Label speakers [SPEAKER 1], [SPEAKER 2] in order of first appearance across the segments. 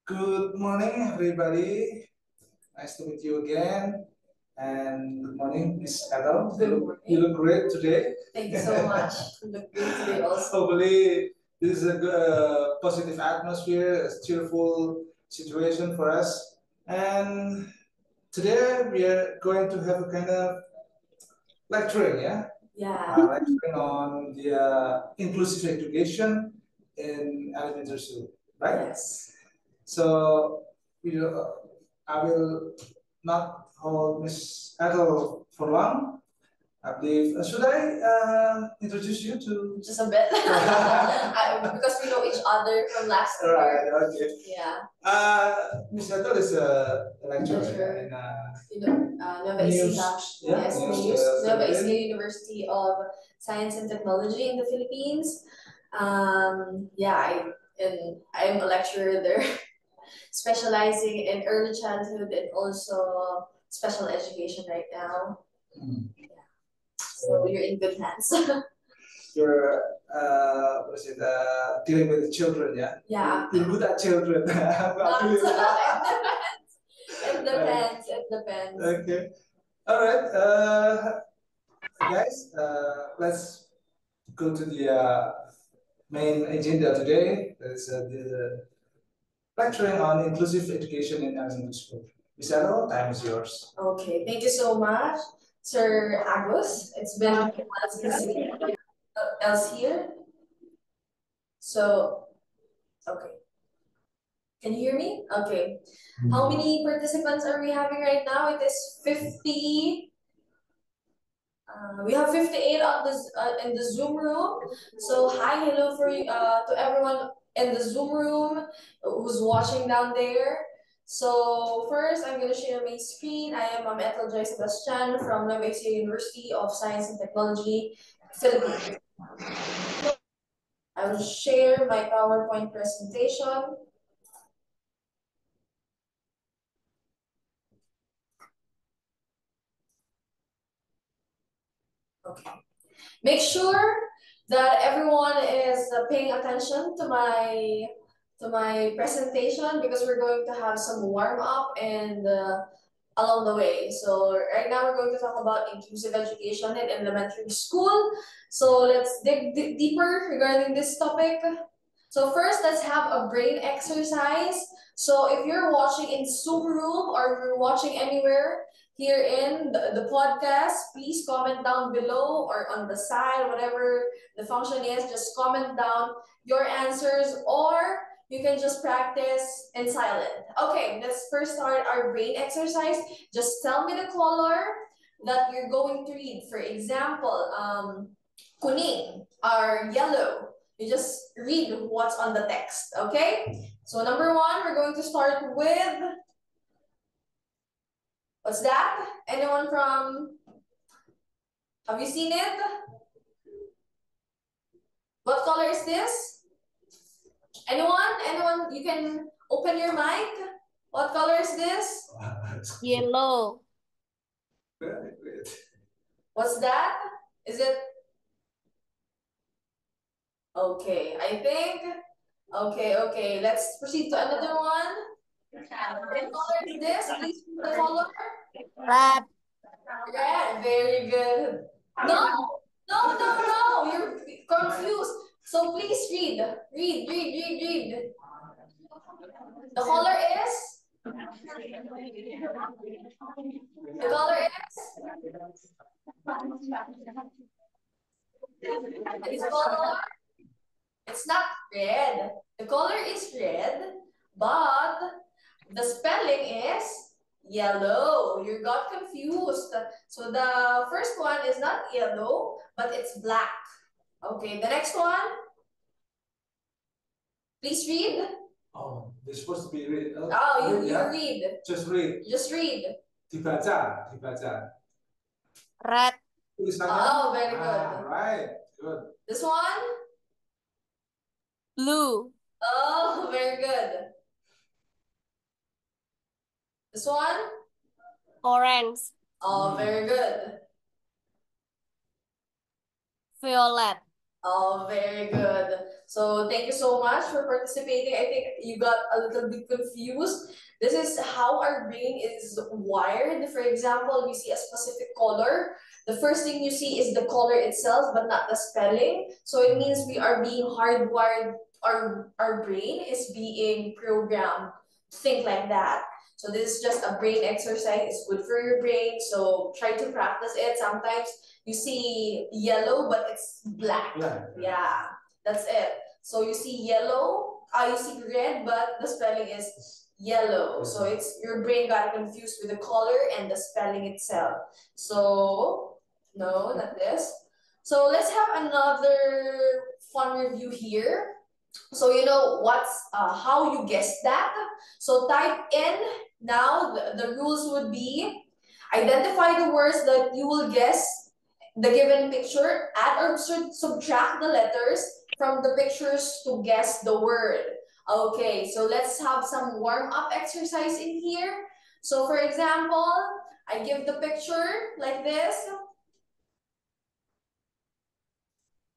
[SPEAKER 1] Good morning, everybody. Nice to meet you again. And good morning, Miss Ethel.
[SPEAKER 2] Good morning.
[SPEAKER 1] You look great today.
[SPEAKER 2] Thank you so much. You look great today also.
[SPEAKER 1] Hopefully, this is a good, positive atmosphere, a cheerful situation for us. And today we are going to have a kind of lecturing, yeah?
[SPEAKER 2] Yeah.
[SPEAKER 1] Lecturing on the inclusive education in elementary school, right?
[SPEAKER 2] Yes.
[SPEAKER 1] So I will not hold Miss Ethel for long. I believe, should I introduce you to?
[SPEAKER 2] Just a bit. Because we know each other from last year.
[SPEAKER 1] Right, okay.
[SPEAKER 2] Yeah.
[SPEAKER 1] Miss Ethel is a lecturer
[SPEAKER 2] Lecturer.
[SPEAKER 1] in
[SPEAKER 2] Nova
[SPEAKER 1] News,
[SPEAKER 2] Ecija.
[SPEAKER 1] yeah,
[SPEAKER 2] Yes,
[SPEAKER 1] News,
[SPEAKER 2] News. Nova
[SPEAKER 1] Philippines.
[SPEAKER 2] Ecija University of Science and Technology in the Philippines. I'm a lecturer there, specializing in early childhood and also special education right now. So you're in good hands.
[SPEAKER 1] You're what is it? Dealing with the children, yeah.
[SPEAKER 2] Yeah.
[SPEAKER 1] You're good at children.
[SPEAKER 2] Not
[SPEAKER 1] I believe that.
[SPEAKER 2] it depends. It depends.
[SPEAKER 1] Okay. All right, guys. Let's go to the main agenda today. That's the lecturing on inclusive education in elementary school. Miss Ethel, time is yours.
[SPEAKER 2] Okay, thank you so much, Sir Agus. It's been a while since else here. So, okay. Can you hear me? Okay. How many participants are we having right now? It is 50. We have 58 on this in the Zoom room. So hi, hello for you to everyone in the Zoom room who's watching down there. So first, I'm going to share my screen. I am Ethel Joy Sebastian from Nova Ecija University of Science and Technology, Philippines. I will share my PowerPoint presentation. Okay. Make sure that everyone is paying attention to my presentation because we're going to have some warm up and along the way. So right now we're going to talk about inclusive education in elementary school. So let's dig deeper regarding this topic. So first, let's have a brain exercise. So if you're watching in Zoom room or you're watching anywhere here in the podcast, please comment down below or on the side, whatever the function is, just comment down your answers or you can just practice in silent. Okay, let's first start our brain exercise. Just tell me the color that you're going to read. For example, kuning or yellow. You just read what's on the text, okay? So number one, we're going to start with, what's that? Anyone from, have you seen it? What color is this? Anyone? Anyone, you can open your mic. What color is this?
[SPEAKER 3] Yellow.
[SPEAKER 2] What's that? Is it? Okay, I think. Okay. Let's proceed to another one. What color is this? Please read the color.
[SPEAKER 3] Red.
[SPEAKER 2] Red. Very good. No. You're confused. So please read. Read. The color is? The color is? It's color? It's not red. The color is red, but the spelling is yellow. You got confused. So the first one is not yellow, but it's black. Okay, the next one. Please read.
[SPEAKER 1] Oh, they're supposed to be read.
[SPEAKER 2] Oh, you read.
[SPEAKER 1] Just read.
[SPEAKER 2] Just read.
[SPEAKER 1] Dibaca.
[SPEAKER 3] Red.
[SPEAKER 2] Oh, very good.
[SPEAKER 1] Right, good.
[SPEAKER 2] This one?
[SPEAKER 3] Blue.
[SPEAKER 2] Oh, very good. This one?
[SPEAKER 3] Orange.
[SPEAKER 2] Oh, very good.
[SPEAKER 3] Violet.
[SPEAKER 2] Oh, very good. So thank you so much for participating. I think you got a little bit confused. This is how our brain is wired. For example, you see a specific color. The first thing you see is the color itself, but not the spelling. So it means we are being hardwired. Our brain is being programmed to think like that. So this is just a brain exercise. It's good for your brain. So try to practice it. Sometimes you see yellow, but it's black. Yeah, that's it. So you see yellow, you see red, but the spelling is yellow. So it's your brain got confused with the color and the spelling itself. So no, not this. So let's have another fun review here. So you know what's how you guess that. So type in now. The rules would be identify the words that you will guess the given picture, add or subtract the letters from the pictures to guess the word. Okay, so let's have some warm-up exercise in here. So for example, I give the picture like this.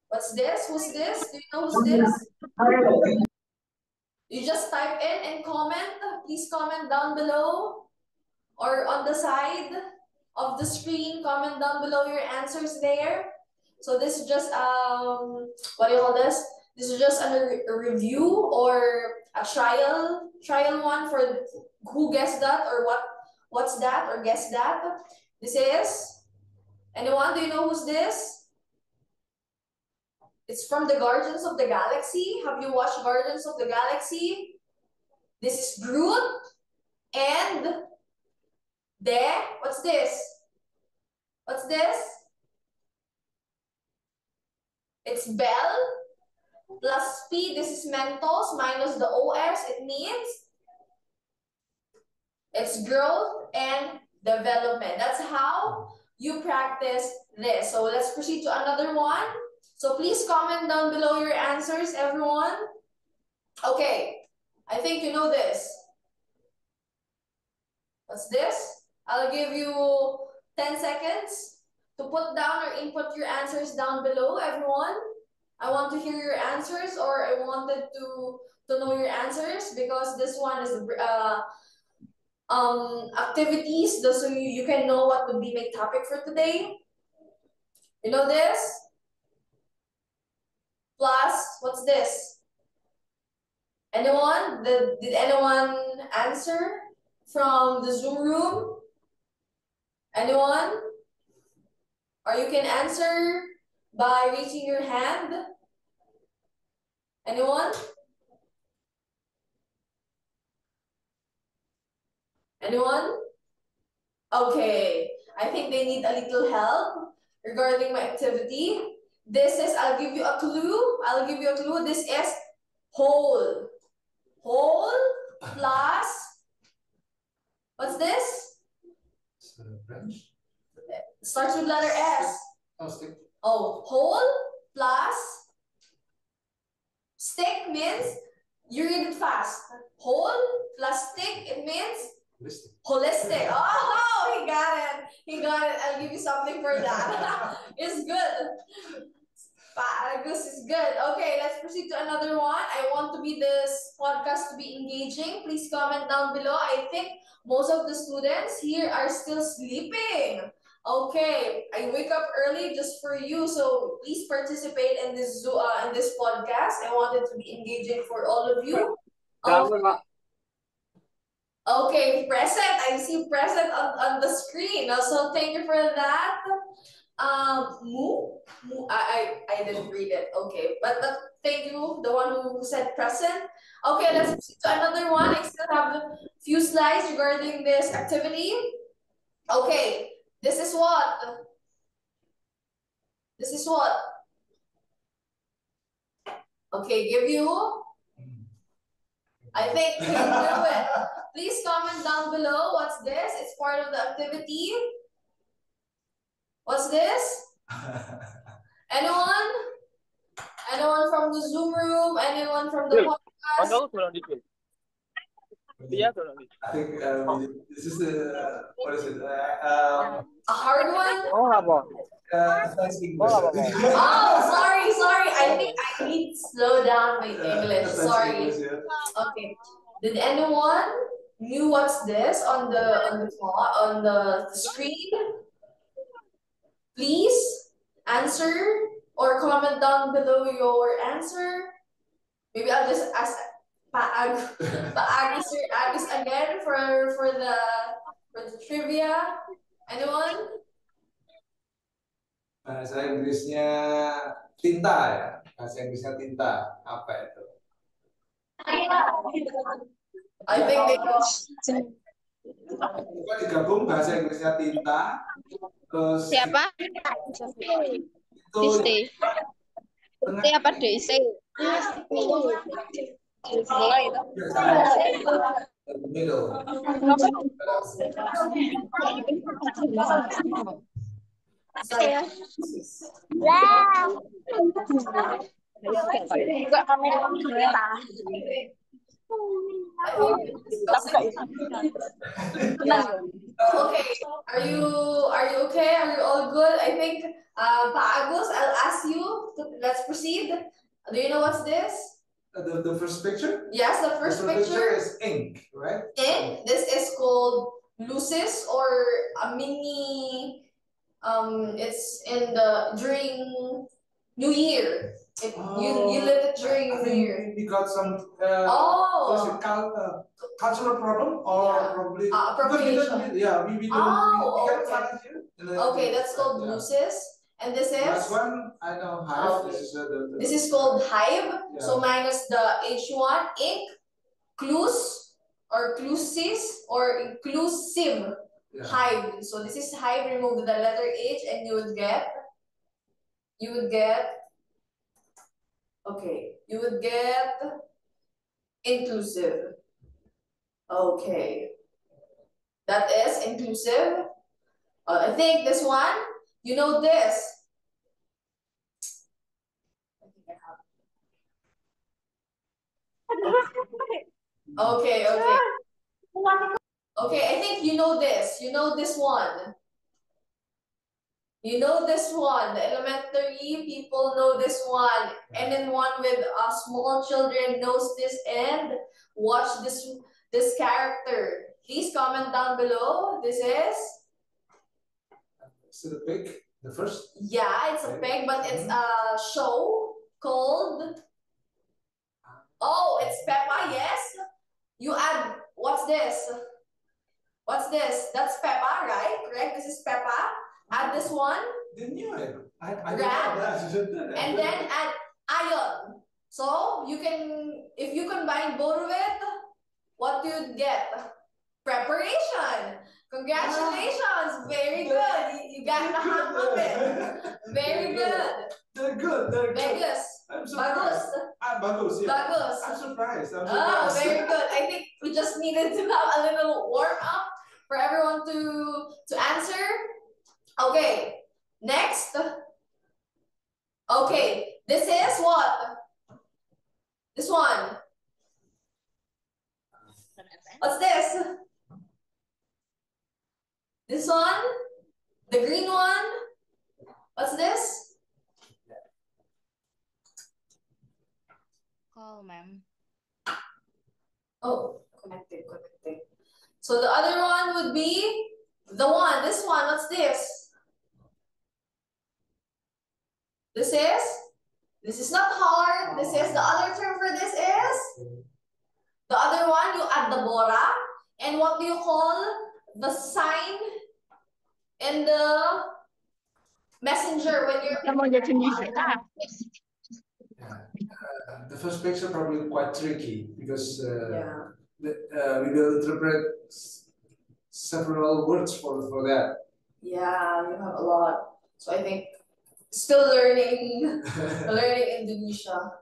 [SPEAKER 2] What's this? Who's this? Do you know who's this? You just type in and comment. Please comment down below or on the side of the screen. Comment down below your answers there. So this is just what do you call this? This is just a review or a trial one for who guessed that or what's that or guess that. This is anyone? Do you know who's this? It's from the Guardians of the Galaxy. Have you watched Guardians of the Galaxy? This is Groot and what's this? What's this? It's Bell plus P. This is Mentos minus the OS. It means it's growth and development. That's how you practice this. So let's proceed to another one. So please comment down below your answers, everyone. Okay, I think you know this. What's this? I'll give you 10 seconds to put down or input your answers down below, everyone. I want to hear your answers, or I wanted to know your answers because this one is activities so you can know what would be my topic for today. You know this? Plus, what's this? Anyone? Did anyone answer from the Zoom room? Anyone? Or you can answer by raising your hand. Anyone? Anyone? Okay, I think they need a little help regarding my activity. This is, I'll give you a clue. I'll give you a clue. This is whole. Whole plus, what's this?
[SPEAKER 1] French.
[SPEAKER 2] Starts with letter S.
[SPEAKER 1] Oh, stick.
[SPEAKER 2] Oh, whole plus stick means, you read it fast. Whole plus stick, it means
[SPEAKER 1] Holistic.
[SPEAKER 2] holistic. Oh, he got it. He got it. I'll give you something for that. It's good. This is good. Okay, let's proceed to another one. I want to be this podcast to be engaging. Please comment down below. I think most of the students here are still sleeping. Okay, I wake up early just for you, so please participate in this podcast. I want it to be engaging for all of you. Okay, present. I see present on the screen. So thank you for that. I didn't read it. Okay, but thank you, the one who said present. Okay, let's proceed to another one. I still have a few slides regarding this activity. Okay, this is what? This is what? Okay, give you. I think you can do it. Please comment down below. What's this? It's part of the activity. What's this? Anyone? Anyone from the Zoom room? Anyone from the podcast?
[SPEAKER 1] I think this is what is it?
[SPEAKER 2] A hard one?
[SPEAKER 1] Advanced English.
[SPEAKER 2] Oh, sorry. I slow down my English.
[SPEAKER 1] That's
[SPEAKER 2] Sorry.
[SPEAKER 1] English, yeah.
[SPEAKER 2] Okay. Did anyone knew what's this on the screen? Please answer or comment down below your answer. Maybe I'll just ask Agus again for the trivia. Anyone?
[SPEAKER 1] Bahasa Inggrisnya tinta ya. Bahasa Inggrisnya tinta. Apa itu?
[SPEAKER 2] I think they know.
[SPEAKER 1] Coba digabung bahasa Inggrisnya tinta. Terus
[SPEAKER 3] Siapa?
[SPEAKER 1] itu
[SPEAKER 3] DC.
[SPEAKER 1] tengah
[SPEAKER 3] Siapa DC? Mulai itu.
[SPEAKER 1] in the middle.
[SPEAKER 3] Saya. Juga kamera kita.
[SPEAKER 2] Okay, are you okay? Are you all good? I think Pa Agus, I'll ask you. Let's proceed. Do you know what's this?
[SPEAKER 1] The first picture?
[SPEAKER 2] Yes, the first picture.
[SPEAKER 1] is ink, right?
[SPEAKER 2] Ink. This is called lucis or a mini. It's during New Year. You lit it during New Year.
[SPEAKER 1] We got some
[SPEAKER 2] Oh.
[SPEAKER 1] cultural problem or
[SPEAKER 2] Yeah.
[SPEAKER 1] probably
[SPEAKER 2] Appropriation.
[SPEAKER 1] we don't we
[SPEAKER 2] Oh,
[SPEAKER 1] can
[SPEAKER 2] okay.
[SPEAKER 1] find it here.
[SPEAKER 2] Okay, that's called lucis, and this
[SPEAKER 1] Last
[SPEAKER 2] is
[SPEAKER 1] one I know Hive.
[SPEAKER 2] Okay.
[SPEAKER 1] This is
[SPEAKER 2] this is called hive.
[SPEAKER 1] Yeah.
[SPEAKER 2] So minus the H1, ink, clus or clusis or inclusive.
[SPEAKER 1] yeah.
[SPEAKER 2] Hive. So this is hive. Remove the letter H, and you would get. Okay, you would get inclusive. Okay, that is inclusive. I think this one. You know this. I think I have. Okay. Okay, I think you know this. You know this one. You know this one. The elementary people know this one. And then one with small children knows this and watch this character. Please comment down below. This is?
[SPEAKER 1] Is it a pig? The first?
[SPEAKER 2] Yeah, it's a pig, but it's a show called... Oh, it's Peppa, yes. You add, what's this? What's this? That's Peppa, right? Correct? This is Peppa. Add this one.
[SPEAKER 1] Didn't you? I
[SPEAKER 2] Rat.
[SPEAKER 1] don't know.
[SPEAKER 2] And then add iron. So you can, if you combine both of it, what do you get? Preparation. Congratulations. Very good. You got the hang of it. Very good.
[SPEAKER 1] They're good. They're good.
[SPEAKER 2] Bagus.
[SPEAKER 1] I'm surprised.
[SPEAKER 2] Bagus.
[SPEAKER 1] Bagus, yeah.
[SPEAKER 2] Bagus.
[SPEAKER 1] I'm surprised.
[SPEAKER 2] Oh, very good. I think we just needed to have a little warm up for everyone to answer. Okay, next. Okay, this is what? This one. What's this? This one? The green one? What's this?
[SPEAKER 3] Call, ma'am.
[SPEAKER 2] Oh, connected. So the other one would be this one. What's this? This is not hard. This is the other term for this is the other one. You add the bora, and what do you call the sign in the messenger when you're?
[SPEAKER 1] The first picture probably quite tricky because
[SPEAKER 2] Yeah.
[SPEAKER 1] we will interpret several words for that.
[SPEAKER 2] Yeah, you have a lot. So I think still learning Indonesia.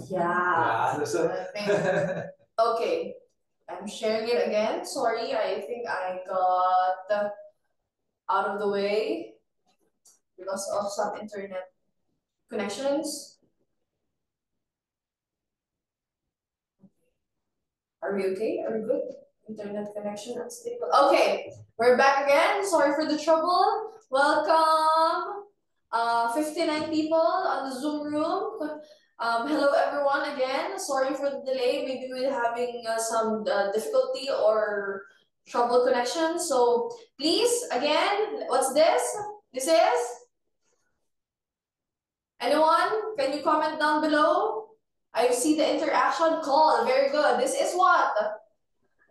[SPEAKER 2] Yeah.
[SPEAKER 1] So
[SPEAKER 2] Okay, I'm sharing it again. Sorry, I think I got out of the way because of some internet connections. Are we okay? Are we good? Internet connection unstable. Okay, we're back again. Sorry for the trouble. Welcome 59 people on the Zoom room. Hello everyone again. Sorry for the delay. Maybe we're having some difficulty or trouble connection. So please, again, what's this? This is? Anyone? Can you comment down below? I see the interaction call. Very good. This is what?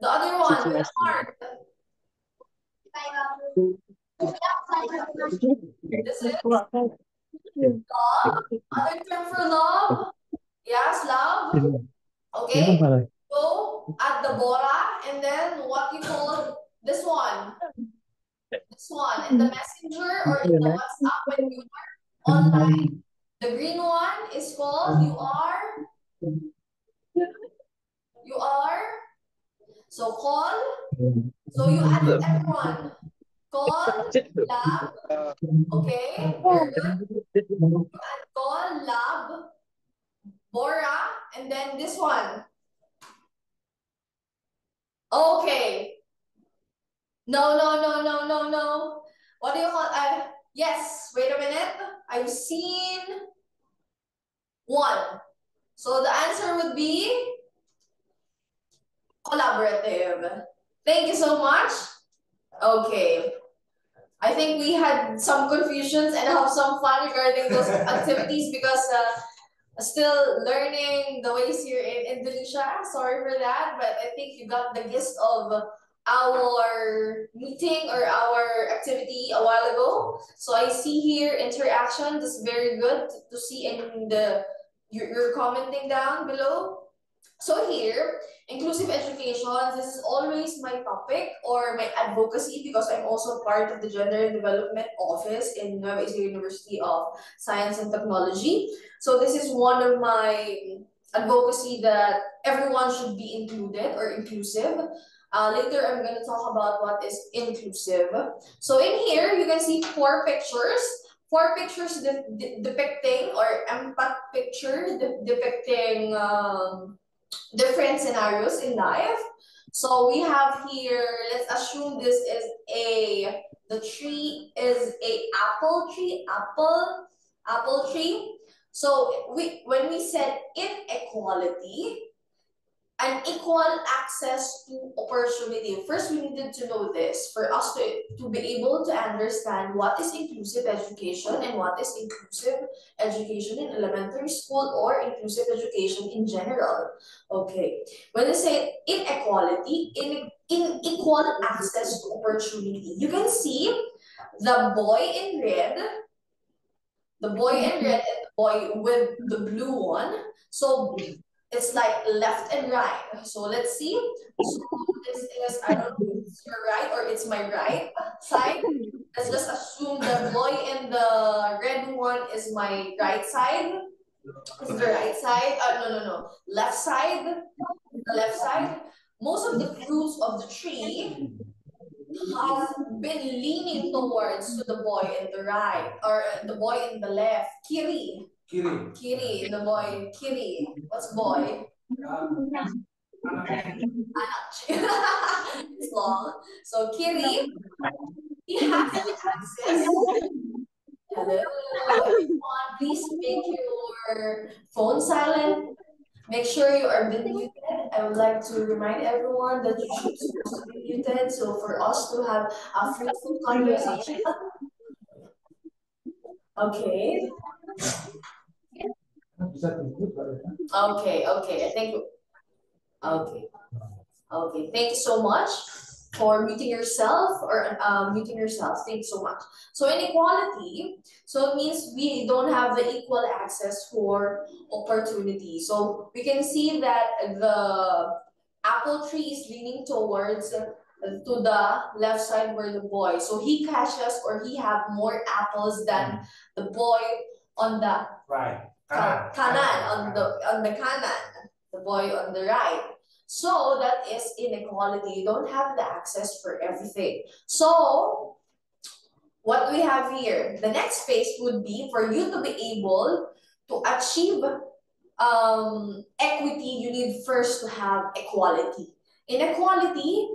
[SPEAKER 2] The other one, with the heart. This is love. Other term for love? Yes, love. Okay. So at the bora, and then what you call this one? This one in the messenger or in the WhatsApp when you are online. The green one is called you are. So call. So you added everyone. Call, lab. Okay, very good. You add call, lab, bora, and then this one. Okay. No. What do you call? Yes. Wait a minute. I've seen one. So the answer would be collaborative. Thank you so much. Okay. I think we had some confusions and have some fun regarding those activities because still learning the ways here in Indonesia. Sorry for that, but I think you got the gist of our meeting or our activity a while ago. So I see here interaction. That's very good to see in the you're commenting down below. So here, inclusive education, this is always my topic or my advocacy because I'm also part of the Gender and Development Office in Nueva Ecija University of Science and Technology. So this is one of my advocacy that everyone should be included or inclusive. Later, I'm going to talk about what is inclusive. So in here, you can see four pictures depicting or empath picture depicting different scenarios in life. So we have here, let's assume this is the tree is a apple tree. So when we said inequality, an equal access to opportunity. First, we needed to know this for us to be able to understand what is inclusive education and what is inclusive education in elementary school or inclusive education in general. Okay, when they say inequality, in equal access to opportunity, you can see the boy in red, and the boy with the blue one. So it's like left and right. So let's see. So this is, I don't know if it's your right or it's my right side. Let's just assume the boy in the red one is my right side. This is the right side. No. Left side. The left side. Most of the fruits of the tree has been leaning towards to the boy in the right or the boy in the left. Kiri, the boy. Kiri. What's boy? It's long. So Kiri, he has access. Hello, everyone. Please make your phone silent. Make sure you are muted. I would like to remind everyone that you should supposed to be muted. So for us to have a fruitful conversation. Okay. Okay. I think. Okay. Thank you so much for muting yourself or muting yourself. Thank you so much. So inequality, so it means we don't have the equal access for opportunity. So we can see that the apple tree is leaning towards to the left side where the boy. So he catches or he have more apples than the boy on the
[SPEAKER 1] Right.
[SPEAKER 2] kanan, on the kanan, the boy on the right. So that is inequality. You don't have the access for everything. So what we have here, the next phase would be for you to be able to achieve equity, you need first to have equality. Inequality,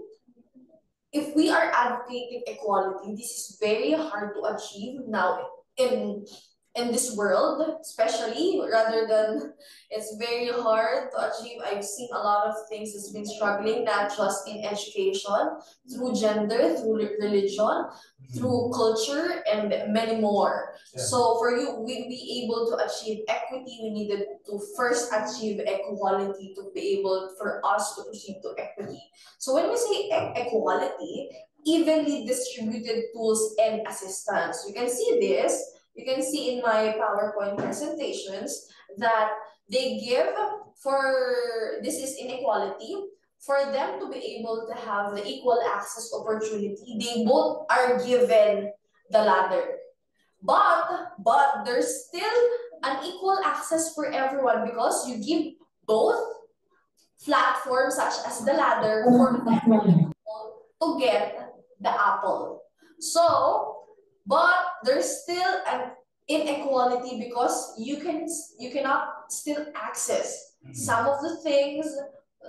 [SPEAKER 2] if we are advocating equality, this is very hard to achieve now in in this world, especially, rather than it's very hard to achieve. I've seen a lot of things that's been struggling, not just in education, through gender, through religion, through culture, and many more.
[SPEAKER 1] Yeah.
[SPEAKER 2] So for you, we be able to achieve equity, we needed to first achieve equality to be able for us to proceed to equity. So when we say equality, evenly distributed tools and assistance. You can see this. You can see in my PowerPoint presentations that they give for, this is inequality, for them to be able to have the equal access opportunity, they both are given the ladder. But there's still an equal access for everyone because you give both platforms such as the ladder for them to get the apple. So, but there's still an inequality because you cannot still access some of the things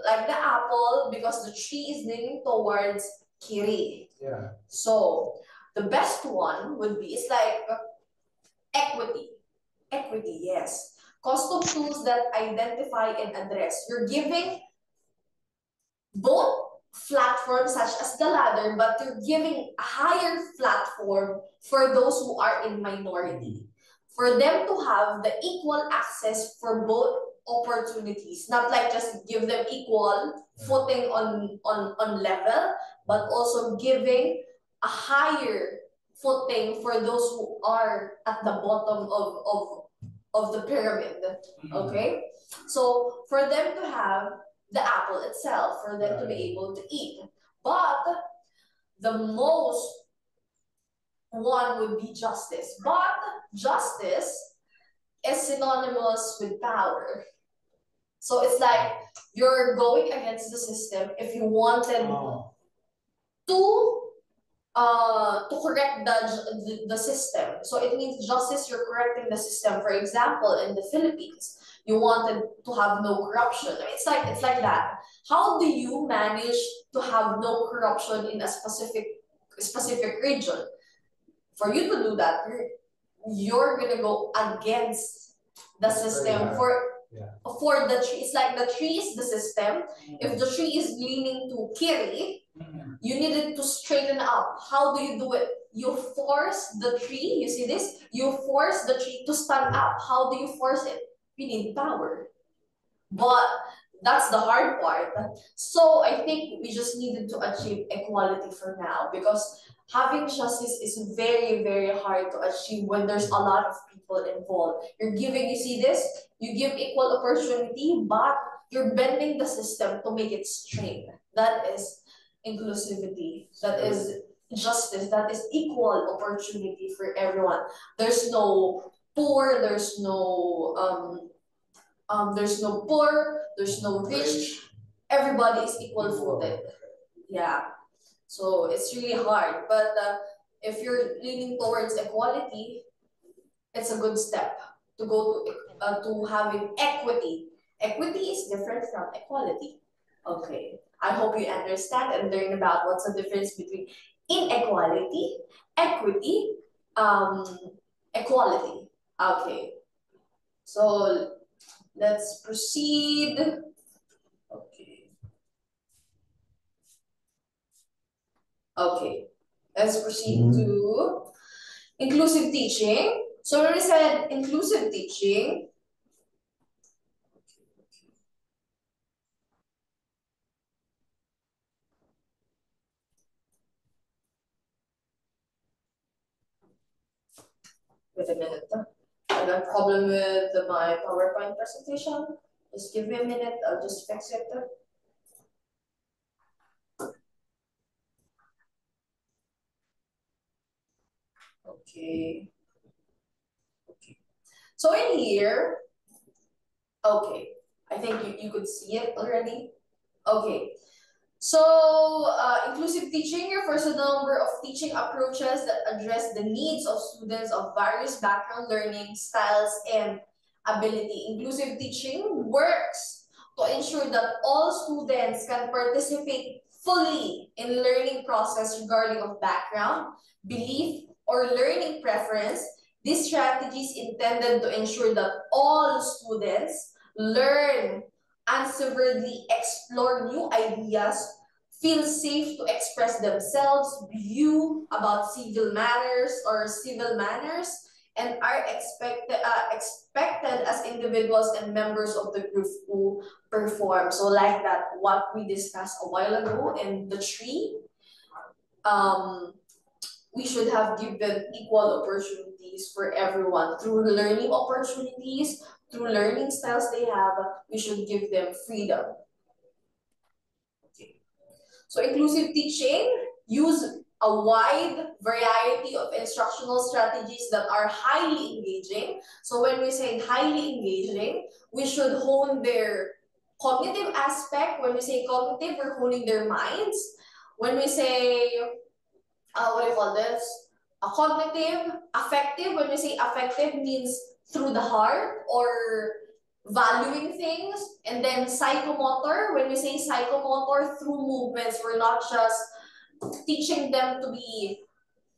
[SPEAKER 2] like the apple because the tree is leaning towards kiri.
[SPEAKER 1] Yeah.
[SPEAKER 2] So the best one would be, it's like equity. Equity, yes. Custom tools that identify and address. You're giving both platforms such as the ladder, but you're giving a higher platform for those who are in minority. For them to have the equal access for both opportunities, not like just give them equal footing on level, but also giving a higher footing for those who are at the bottom of the pyramid. Okay? So for them to have the apple itself, for them to be able to eat. But the most one would be justice. But justice is synonymous with power. So it's like you're going against the system if you wanted to correct the system. So it means justice, you're correcting the system. For example, in the Philippines, you wanted to have no corruption. I mean, it's like that. How do you manage to have no corruption in a specific region? For you to do that, you're gonna go against the system for the tree. It's like the tree is the system. If the tree is leaning to kiri, you needed to straighten up. How do you do it? You force the tree, you see this? You force the tree to stand up. How do you force it? You need power. But that's the hard part. So I think we just needed to achieve equality for now because having justice is very, very hard to achieve when there's a lot of people involved. You're giving, you see this? You give equal opportunity, but you're bending the system to make it straight. That is inclusivity. That is justice. That is equal opportunity for everyone. There's no poor, there's no poor, there's no rich. Everybody is equal footed. Yeah. So it's really hard. But if you're leaning towards equality, it's a good step to go to having equity. Equity is different from equality. Okay. I hope you understand and learn about what's the difference between inequality, equity, equality. Okay. So let's proceed. Okay. Okay. Let's proceed to inclusive teaching. So when we said inclusive teaching, wait a minute. I got a problem with my PowerPoint presentation. Just give me a minute, I'll just fix it. Okay. Okay. So in here, okay, I think you could see it already. Okay. So, inclusive teaching refers to the number of teaching approaches that address the needs of students of various background, learning styles, and ability. Inclusive teaching works to ensure that all students can participate fully in learning process regarding of background, belief, or learning preference, This strategy is intended to ensure that all students learn, unseverely explore new ideas, feel safe to express themselves, view about civil manners, and are expected as individuals and members of the group who perform. So like that, what we discussed a while ago in the tree, we should have given equal opportunities for everyone through learning opportunities, through learning styles they have. We should give them freedom. Okay. So inclusive teaching, use a wide variety of instructional strategies that are highly engaging. So when we say highly engaging, we should hone their cognitive aspect. When we say cognitive, we're honing their minds. When we say, what do you call this? A cognitive, affective. When we say affective, means through the heart or valuing things. And then psychomotor, when we say psychomotor, through movements. We're not just teaching them to be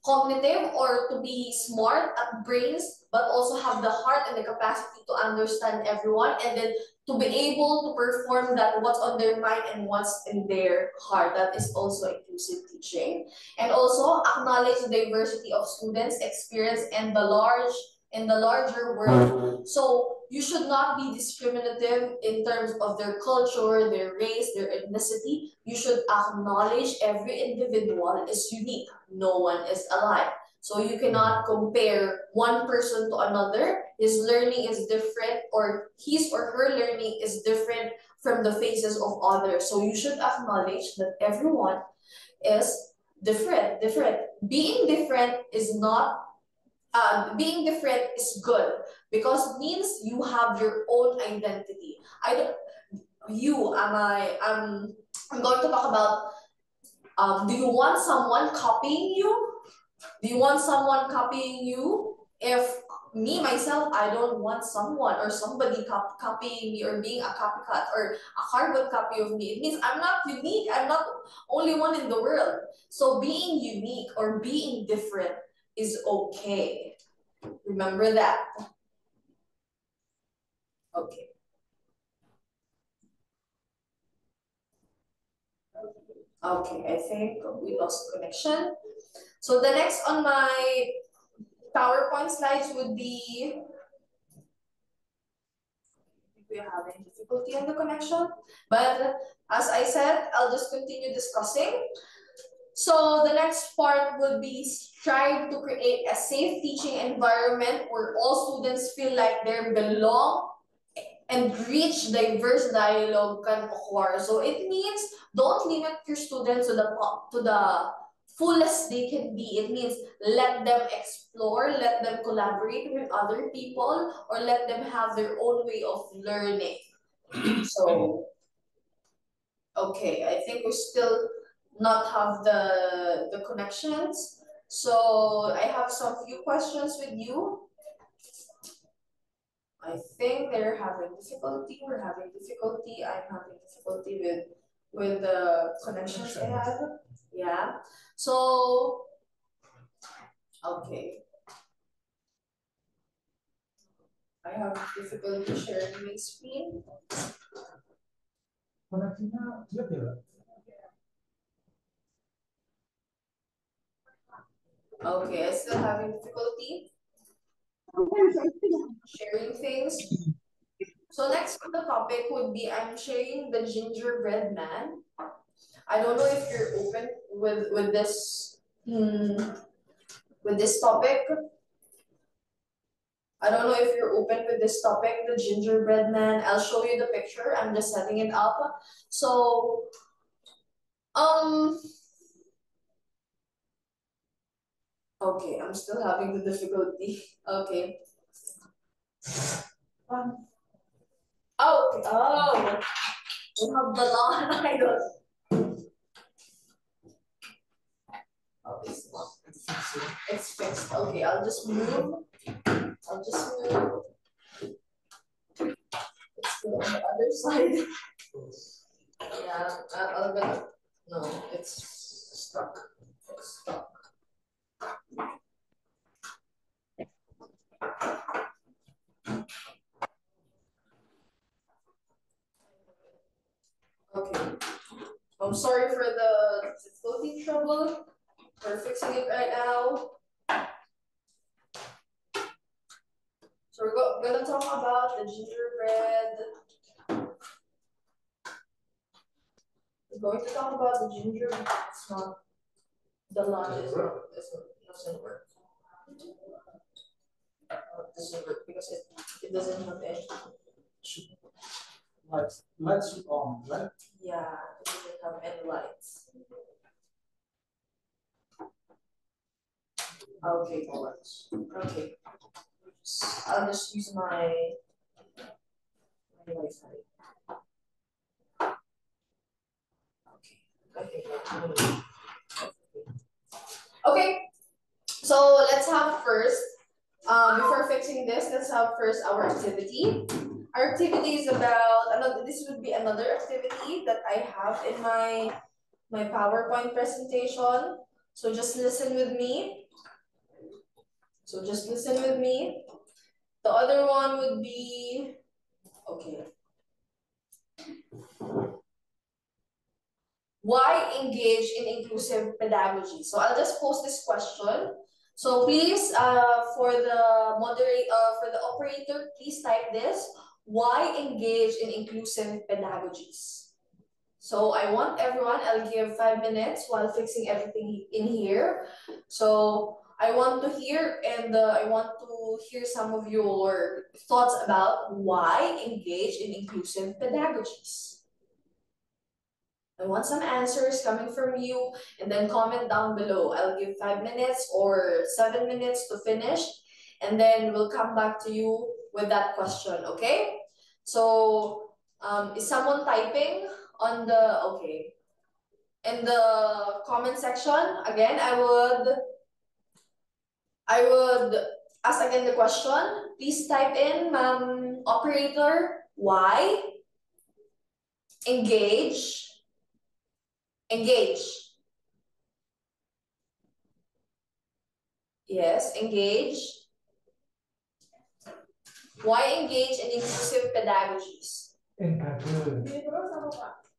[SPEAKER 2] cognitive or to be smart at brains, but also have the heart and the capacity to understand everyone, and then to be able to perform that what's on their mind and what's in their heart. That is also inclusive teaching. And also acknowledge the diversity of students' experience and the larger world. So you should not be discriminative in terms of their culture, their race, their ethnicity. You should acknowledge every individual is unique. No one is alike. So you cannot compare one person to another. His learning is different, or his or her learning is different from the faces of others. So you should acknowledge that everyone is different. Being different is not being different is good, because it means you have your own identity. I'm going to talk about, do you want someone copying you? Do you want someone copying you? If me, myself, I don't want someone or somebody copying me or being a copycat or a carbon copy of me. It means I'm not unique. I'm not only one in the world. So being unique or being different is okay. Remember that. Okay. Okay, I think we lost connection. So the next on my PowerPoint slides would be, we're having difficulty on the connection, but as I said, I'll just continue discussing. So the next part would be strive to create a safe teaching environment where all students feel like they belong and rich, diverse dialogue can occur. So it means don't limit your students to the fullest they can be. It means let them explore, let them collaborate with other people, or let them have their own way of learning. So, okay, I think we still not have the connections. So I have some few questions with you. I think they're having difficulty. We're having difficulty. I'm having difficulty with the connections I have. Yeah. So, okay. I have difficulty sharing my screen. Okay, I still having difficulty sharing things. So next on the topic would be, I'm sharing the gingerbread man. I don't know if you're open with this topic. I don't know if you're open with this topic, the gingerbread man. I'll show you the picture. I'm just setting it up. So, okay, I'm still having the difficulty. Okay. Oh, okay. Oh, we have the lawn idol. Oh, it's fixed. Okay, I'll just move. Let's go on the other side. Yeah, I'll get. No, it's stuck. It's stuck. I'm sorry for the difficulty trouble. We're fixing it right now. So we're gonna talk about the gingerbread. We're going to talk about the gingerbread. It's not the lunch. It doesn't work. It doesn't work because it doesn't have any.
[SPEAKER 1] Lights on, right?
[SPEAKER 2] Yeah, it doesn't have any lights. Okay.
[SPEAKER 1] No lights.
[SPEAKER 2] Okay. I'll just use my Wi-Fi. Okay. Okay. So let's have first. Before fixing this, let's have first our activity. Our activity is about another. This would be another activity that I have in my PowerPoint presentation. So just listen with me. The other one would be okay. Why engage in inclusive pedagogy? So I'll just post this question. So please, for the operator, please type this. Why engage in inclusive pedagogies? So I want everyone, I'll give 5 minutes while fixing everything in here. So I want to hear some of your thoughts about why engage in inclusive pedagogies. I want some answers coming from you, and then comment down below. I'll give 5 minutes or 7 minutes to finish, and then we'll come back to you with that question, okay? So, is someone typing on the, okay. In the comment section, again, I would ask again the question. Please type in, operator, why engage. Yes, engage. Why engage in inclusive pedagogies?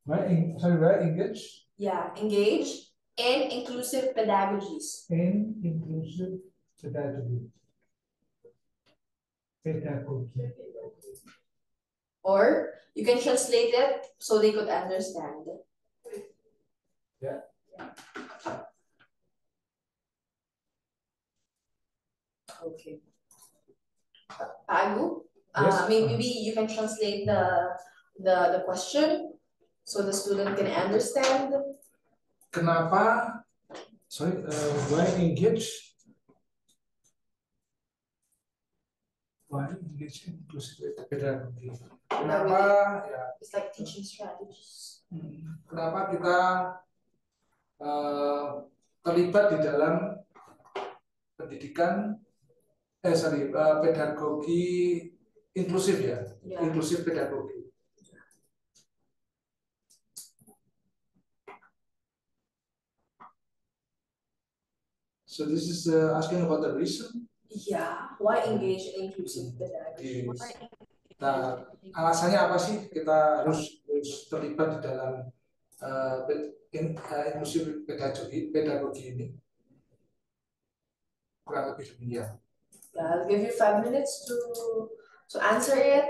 [SPEAKER 1] Where engage?
[SPEAKER 2] Yeah, engage in inclusive pedagogies.
[SPEAKER 1] In inclusive pedagogy.
[SPEAKER 2] Or you can translate it so they could understand.
[SPEAKER 1] Yeah.
[SPEAKER 2] Okay. Agu,
[SPEAKER 1] Yes.
[SPEAKER 2] maybe you can translate the question so the student can understand.
[SPEAKER 1] Kenapa? Sorry, why engage? Why engage in inclusive pedagogy? Kenapa? Ya.
[SPEAKER 2] It's like teaching strategies.
[SPEAKER 1] Kenapa kita terlibat di dalam pendidikan, pedagogi inklusif ya, inklusif pedagogi. So this is asking about the reason.
[SPEAKER 2] Yeah, why engage in inclusive pedagogy?
[SPEAKER 1] Nah, alasannya apa sih kita harus terlibat di dalam inklusif pedagogi ini? Kurang lebih demikian.
[SPEAKER 2] Yeah, I'll give you 5 minutes to answer it.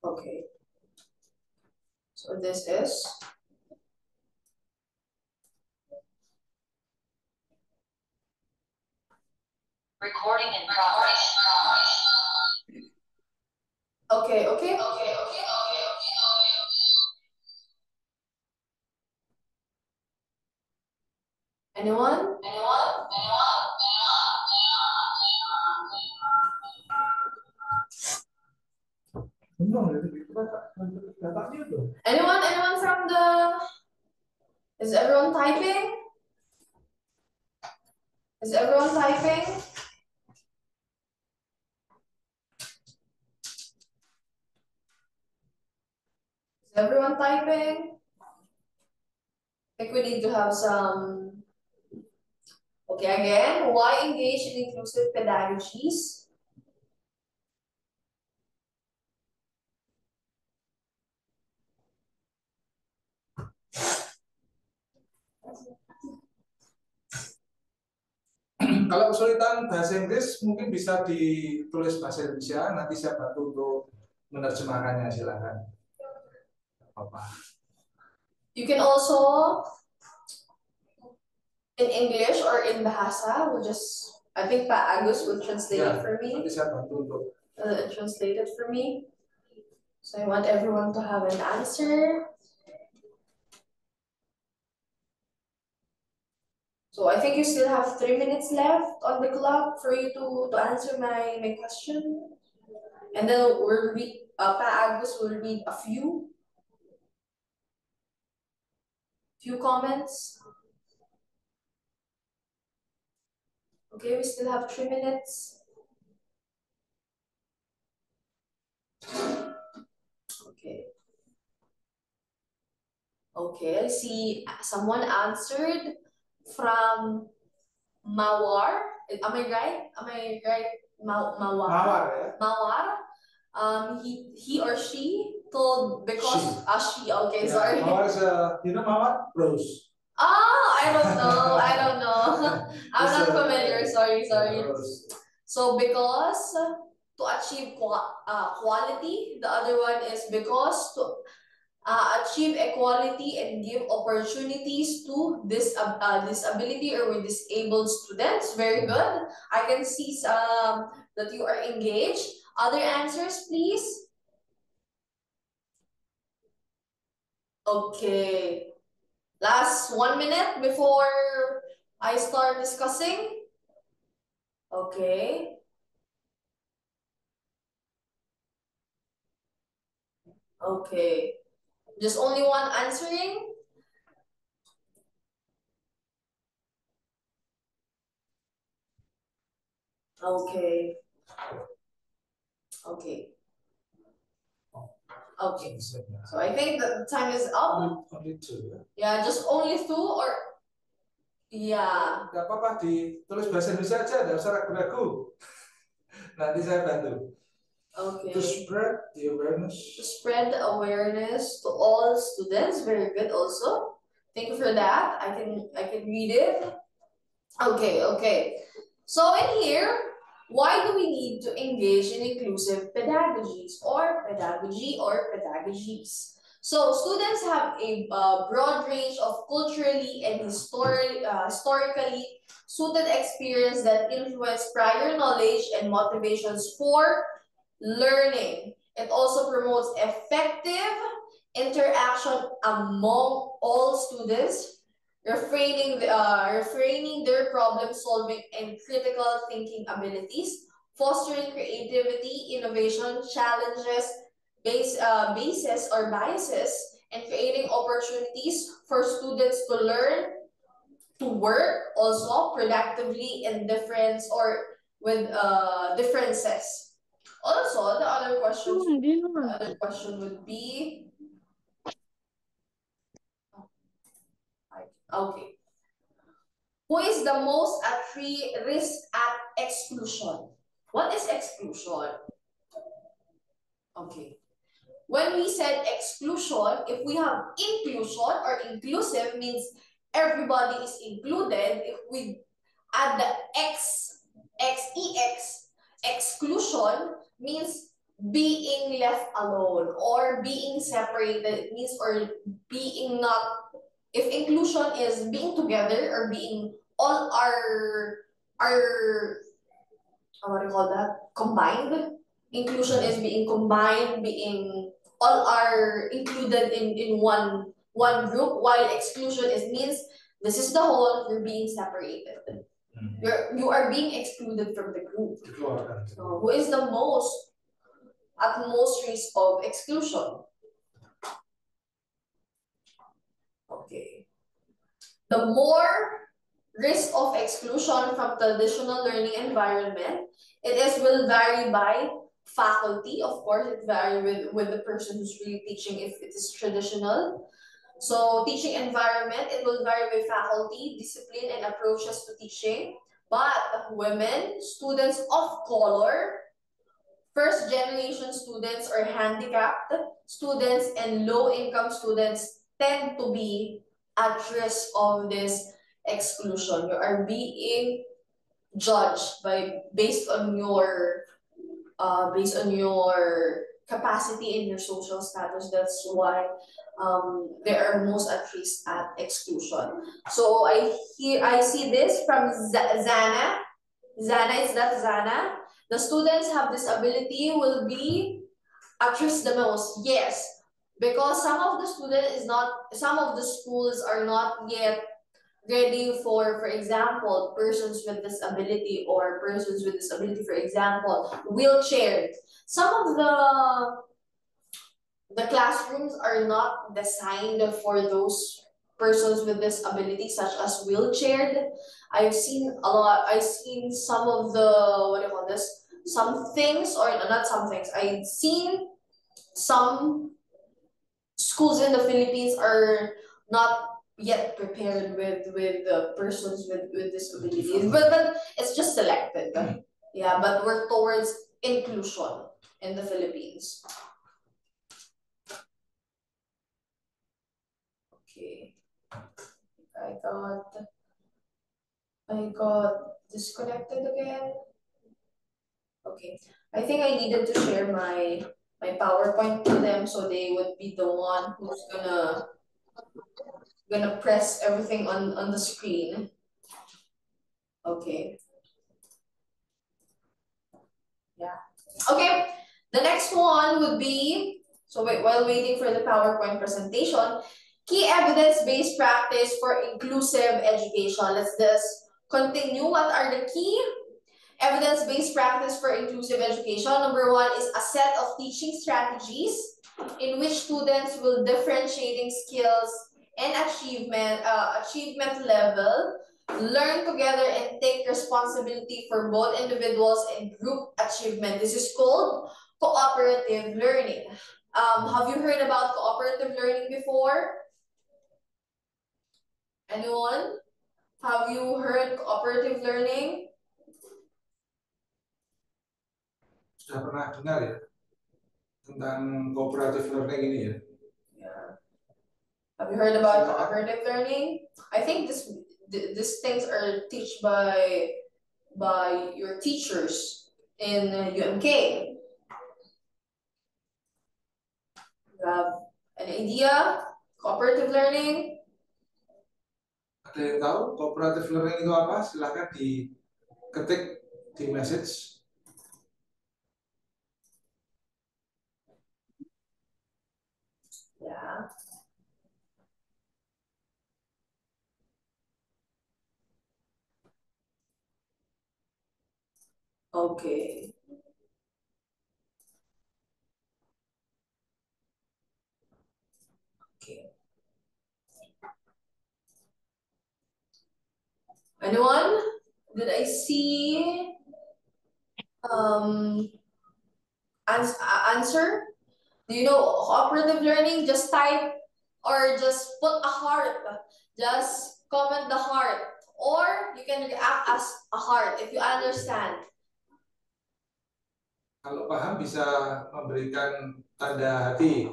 [SPEAKER 2] Okay. So this is
[SPEAKER 4] recording in progress.
[SPEAKER 2] okay. Anyone? Anyone from the... Is everyone typing? Is everyone typing? Is everyone typing? I think we need to have some Okay, again, why engage in inclusive pedagogies?
[SPEAKER 1] Kalau kesulitan bahasa Inggris mungkin bisa ditulis bahasa Indonesia, nanti saya bantu untuk menerjemahkannya, silakan. Apa?
[SPEAKER 2] You can also in English or in Bahasa, I think Pak Agus will translate it for me.
[SPEAKER 1] Nanti saya bantu untuk
[SPEAKER 2] Translate it for me. So I want everyone to have an answer. So I think you still have 3 minutes left on the clock for you to answer my question. And then we'll read, Pa Agus will read a few comments. Okay, we still have 3 minutes. Okay. Okay, I see someone answered from Mawar. Am I right? Mawar.
[SPEAKER 1] Mawar, ya?
[SPEAKER 2] Mawar. He or she told because she. Okay,
[SPEAKER 1] Yeah,
[SPEAKER 2] sorry.
[SPEAKER 1] Mawar is you know Mawar? Rose.
[SPEAKER 2] Oh, I don't know. I'm
[SPEAKER 1] It's
[SPEAKER 2] not familiar. Sorry.
[SPEAKER 1] Rose.
[SPEAKER 2] So because to achieve quality, the other one is because to achieve equality and give opportunities to disability or with disabled students. Very good. I can see that you are engaged. Other answers, please. Okay. Last 1 minute before I start discussing. Okay. Okay. Just only one answering? Okay. Okay. Okay. So I think the time is up.
[SPEAKER 1] Only two, ya?
[SPEAKER 2] Yeah, just only two or yeah.
[SPEAKER 1] Gak apa-apa, ditulis bahasa Indonesia aja, gak usah ragu-ragu. Nanti saya bantu.
[SPEAKER 2] Okay.
[SPEAKER 1] To spread the awareness.
[SPEAKER 2] To spread the awareness to all students. Very good also. Thank you for that. I can read it. Okay. So in here, why do we need to engage in inclusive pedagogies or pedagogy or pedagogies? So students have a broad range of culturally and historically suited experience that influence prior knowledge and motivations for learning. It also promotes effective interaction among all students, refraining their problem-solving and critical thinking abilities, fostering creativity, innovation, challenges, bases or biases, and creating opportunities for students to learn to work also productively in difference or with differences. Also, the other question would be, okay, who is the most at risk at exclusion? What is exclusion? Okay. When we said exclusion, if we have inclusion or inclusive means everybody is included. If we add the exclusion means being left alone or being separated, means or being not. If inclusion is being together or being all are what do you call that? Combined. Inclusion is being combined, being all are included in one group, while exclusion means this is the whole, you're being separated. You are being excluded from the group. So who is the most at most risk of exclusion? Okay. The more risk of exclusion from traditional learning environment, will vary by faculty. Of course, it varies with the person who's really teaching if it is traditional. So teaching environment, it will vary by faculty, discipline, and approaches to teaching. But women, students of color, first generation students or handicapped students, and low-income students tend to be at risk of this exclusion. You are being judged based on your capacity and your social status. That's why they are most at risk at exclusion. So I see this from Zana. Zana, is that Zana? The students have disability will be at risk the most. Yes, because some of the schools are not yet ready for example, persons with disability, or persons with disability, for example, wheelchairs. Some of the classrooms are not designed for those persons with disability, such as wheelchaired. I've seen some of the, what do you call this? Some things, or not some things. I've seen some schools in the Philippines are not yet prepared with the persons with disabilities, but it's just selected. Yeah, but we're towards inclusion in the Philippines. Okay, I got disconnected again. Okay, I think I needed to share my PowerPoint to them, so they would be the one who's gonna press everything on the screen. Okay. Yeah. Okay. The next one would be, so while waiting for the PowerPoint presentation, key evidence-based practice for inclusive education. Let's just continue. What are the key evidence-based practice for inclusive education? Number one is a set of teaching strategies in which students will differentiating skills and achievement level, learn together, and take responsibility for both individuals and group achievement. This is called cooperative learning. Have you heard about cooperative learning before? Anyone? Have you heard cooperative learning?
[SPEAKER 1] Sudah pernah dengar ya tentang cooperative learning ini ya?
[SPEAKER 2] Yeah. Have you heard about cooperative learning? I think these things are taught by your teachers in UMK. You have an idea? Cooperative learning?
[SPEAKER 1] Ada yang tahu cooperative learning itu apa? Silahkan diketik di message.
[SPEAKER 2] Yeah. Okay. Okay. Anyone? Did I see answer? Do you know cooperative learning? Just type or just put a heart. Just comment the heart. Or you can react as a heart if you understand.
[SPEAKER 1] Kalau paham bisa memberikan tanda hati.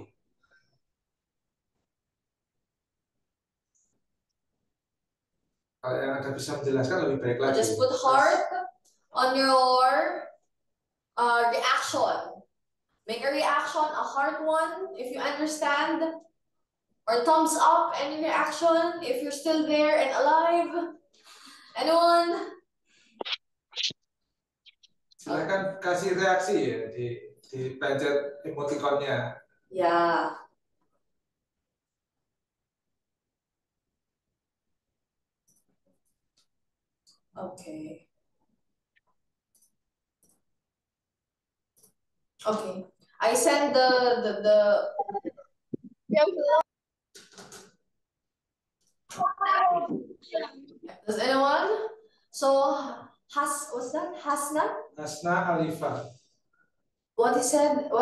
[SPEAKER 1] Kalau yang ada bisa menjelaskan lebih baik lagi.
[SPEAKER 2] Just put heart on your reaction. Make a reaction, a heart one if you understand. Or thumbs up any reaction if you're still there and alive. Anyone?
[SPEAKER 1] Silakan kasih reaksi ya di pencet emoticonnya.
[SPEAKER 2] Yeah. Okay. Okay. I sent the Does anyone? So what's that? Hasna?
[SPEAKER 1] Hasna Alifah.
[SPEAKER 2] What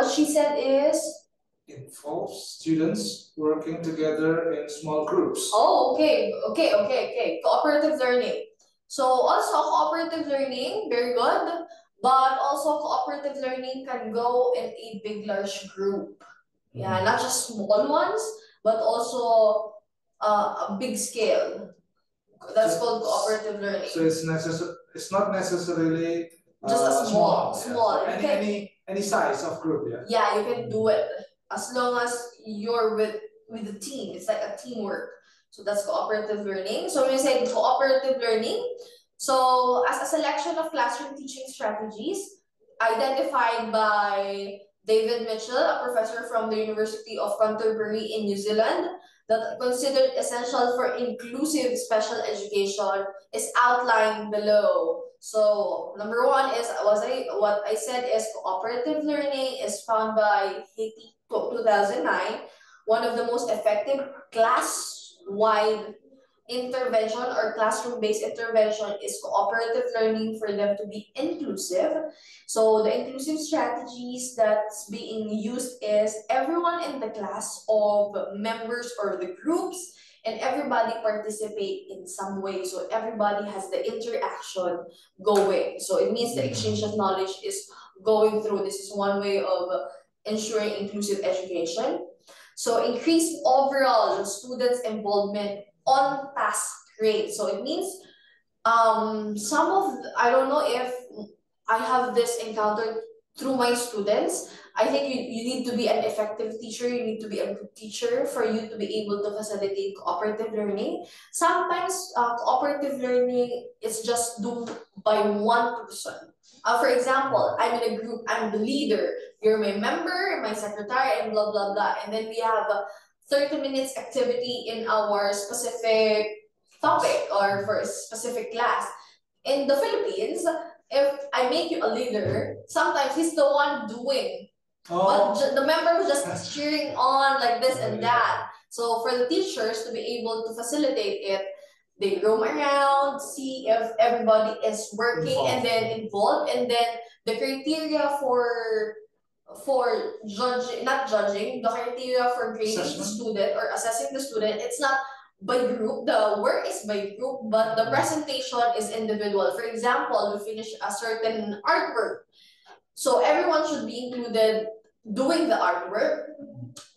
[SPEAKER 2] she said is
[SPEAKER 1] involves students working together in small groups.
[SPEAKER 2] Oh, okay. Cooperative learning. So also cooperative learning, very good. But also cooperative learning can go in a big, large group. Yeah, not just small ones, but also a big scale. That's called cooperative learning.
[SPEAKER 1] So it's not necessarily
[SPEAKER 2] Just a small.
[SPEAKER 1] Yeah. Any size of group, yeah.
[SPEAKER 2] Yeah, you can do it as long as you're with the team. It's like a teamwork. So that's cooperative learning. So when you say cooperative learning, so as a selection of classroom teaching strategies identified by David Mitchell, a professor from the University of Canterbury in New Zealand, that considered essential for inclusive special education is outlined below. So number one is what I said is cooperative learning is found by Haiti 2009. One of the most effective class-wide intervention or classroom-based intervention is cooperative learning for them to be inclusive. So the inclusive strategies that's being used is everyone in the class of members or the groups and everybody participate in some way. So everybody has the interaction going. So it means the exchange of knowledge is going through. This is one way of ensuring inclusive education. So increase overall students' involvement on task rate. So it means I don't know if I have this encountered through my students. I think you need to be an effective teacher, you need to be a good teacher for you to be able to facilitate cooperative learning. Sometimes cooperative learning is just done by one person. For example, I'm in a group, I'm the leader, you're my member, my secretary, and blah, blah, blah. And then we have a 30 minutes activity in our specific topic or for a specific class. In the Philippines, if I make you a leader, sometimes he's the one doing. But the member was just cheering on like this and that. So for the teachers to be able to facilitate it, they roam around, see if everybody is working and then involved. And then the criteria for judging, not judging, the criteria for grading the student or assessing the student, it's not by group, the work is by group, but the presentation is individual. For example, we finish a certain artwork. So everyone should be included doing the artwork.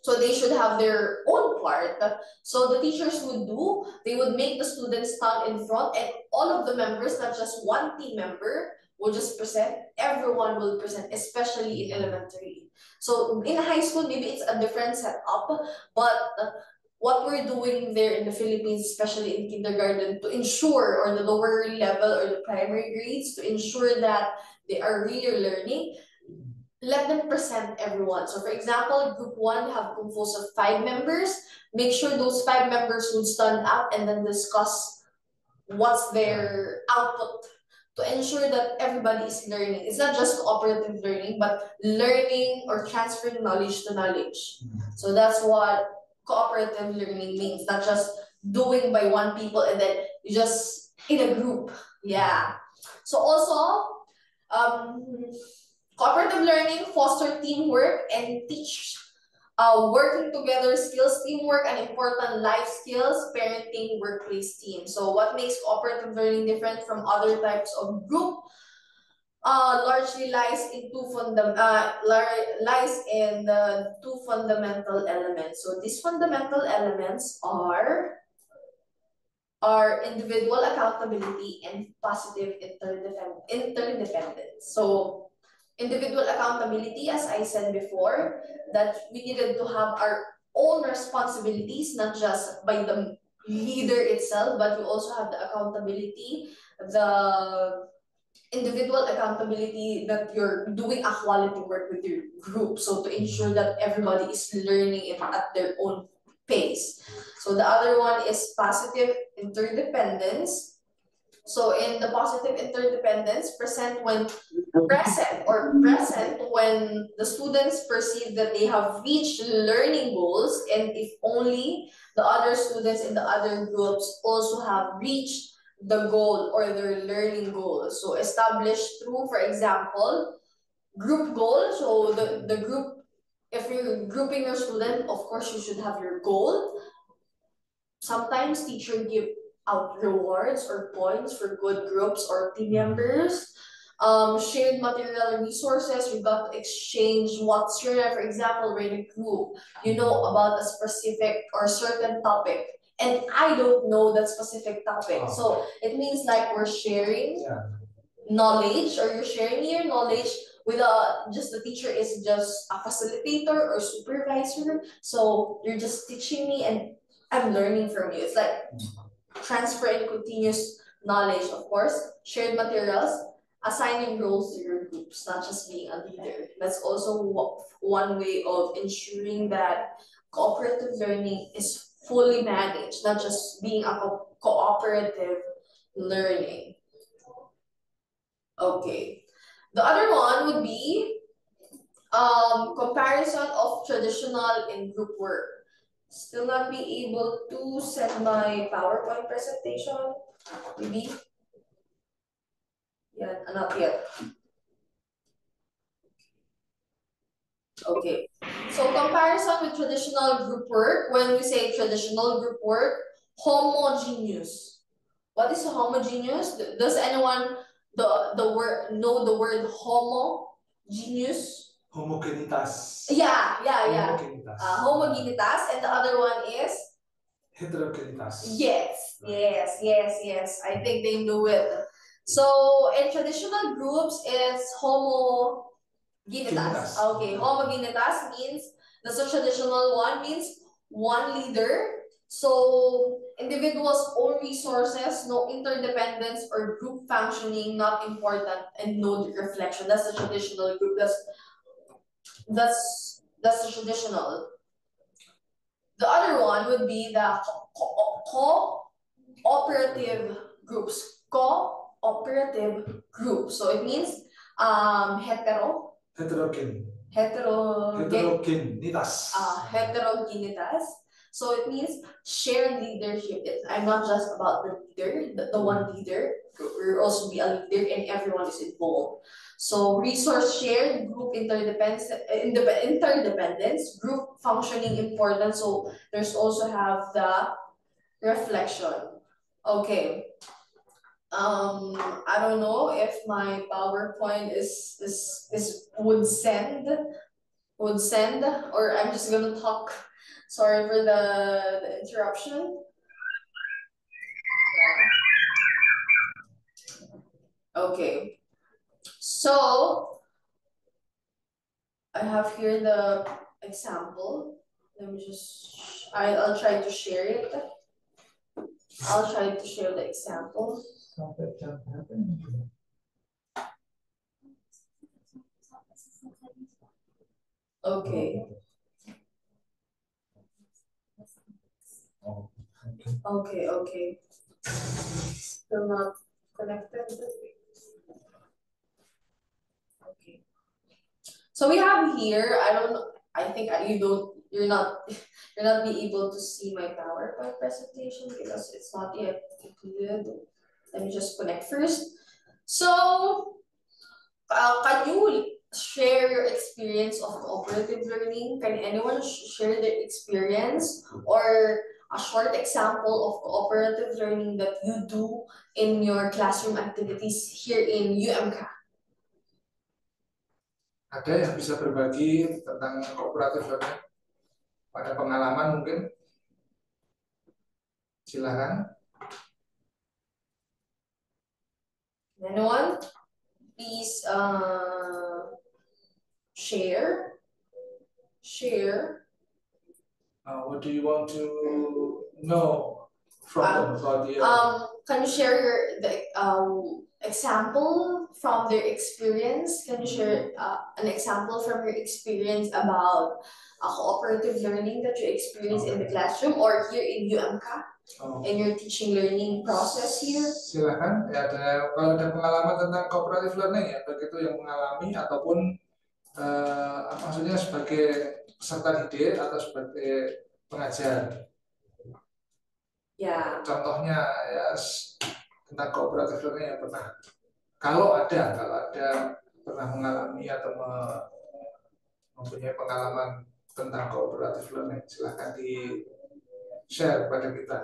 [SPEAKER 2] So they should have their own part. So the teachers would do, they would make the students stand in front and all of the members, not just one team member, will just present. Everyone will present, especially in elementary. So in high school, maybe it's a different setup, but what we're doing there in the Philippines, especially in kindergarten, to ensure, or the lower level or the primary grades, to ensure that they are really learning, let them present everyone. So for example, group 1 have composed of 5 members. Make sure those 5 members would stand up and then discuss what's their output to ensure that everybody is learning. It's not just cooperative learning, but learning or transferring knowledge to knowledge. So that's what cooperative learning means, not just doing by one people and then you just in a group. Yeah. So also, cooperative learning foster teamwork and teach working together skills, teamwork, and important life skills, parenting, workplace team. So what makes cooperative learning different from other types of group? Largely lies in two fundamental elements. So these fundamental elements are individual accountability and positive interdependence. So individual accountability, as I said before, that we needed to have our own responsibilities, not just by the leader itself, but we also have the accountability, the individual accountability that you're doing a quality work with your group. So to ensure that everybody is learning it at their own pace. So the other one is positive interdependence. So in the positive interdependence, present when the students perceive that they have reached learning goals, and if only the other students in the other groups also have reached the goal or their learning goal. So established through, for example, group goal. So the group if you're grouping your student, of course you should have your goal. Sometimes teacher give out rewards or points for good groups or team members. Shared material resources, you got to exchange what's your, for example, we're in a group, you know about a specific or certain topic, and I don't know that specific topic. So it means like we're sharing knowledge, or you're sharing your knowledge with just the teacher is just a facilitator or supervisor. So you're just teaching me and I'm learning from you. It's like transfer and continuous knowledge, of course, shared materials, assigning roles to your groups, not just being a leader. That's also one way of ensuring that cooperative learning is fully managed, not just being a cooperative learning. Okay. The other one would be comparison of traditional and group work. Still not be able to send my PowerPoint presentation, maybe? Yeah, not yet. Okay, so comparison with traditional group work. When we say traditional group work, homogeneous. What is homogeneous? Does anyone know the word homogeneous?
[SPEAKER 1] Homogenitas.
[SPEAKER 2] Yeah.
[SPEAKER 1] Homogenitas.
[SPEAKER 2] Homogenitas, and the other one is
[SPEAKER 1] Heterogenitas.
[SPEAKER 2] yes. I think they knew it. So in traditional groups, it's homogenitas.
[SPEAKER 1] Genitas.
[SPEAKER 2] Okay, homogenitas means that's a traditional one, means one leader. So individuals' own resources, no interdependence or group functioning, not important, and no reflection. That's the traditional group. That's the traditional. The other one would be the cooperative groups. Cooperative group. So it means
[SPEAKER 1] Heterogenitas.
[SPEAKER 2] Heterogenitas. So it means shared leadership. I'm not just about the leader, the one leader. We'll also be a leader, and everyone is involved. So resource shared, group interdependence, group functioning important. So there's also have the reflection. Okay. I don't know if my PowerPoint would send, or I'm just gonna talk. Sorry for the interruption. Yeah. Okay. So I have here the example. Let me just, I'll try to share it. I'll try to share the example. Okay. Okay. Still not connected. Okay. So we have here, I think you're not be able to see my PowerPoint presentation because it's not yet included. Let me just connect first. So, can you share your experience of cooperative learning? Can anyone share their experience or a short example of cooperative learning that you do in your classroom activities here in UMK?
[SPEAKER 1] Ada yang bisa berbagi tentang cooperative learning? Pada pengalaman mungkin? Silakan.
[SPEAKER 2] Anyone? Please share.
[SPEAKER 1] What do you want to know from them about the?
[SPEAKER 2] Can you share the example from their experience? Can you share an example from your experience about a cooperative learning that you experience in the classroom or here in UMK? In your teaching learning process here?
[SPEAKER 1] Silakan, ya kalau ada pengalaman tentang cooperative learning ya, baik itu yang mengalami ataupun maksudnya sebagai peserta didik atau sebagai pengajar.
[SPEAKER 2] Ya.
[SPEAKER 1] Contohnya ya tentang cooperative learning yang pernah, kalau ada pernah mengalami atau mempunyai pengalaman tentang cooperative learning, silahkan di-share kepada kita.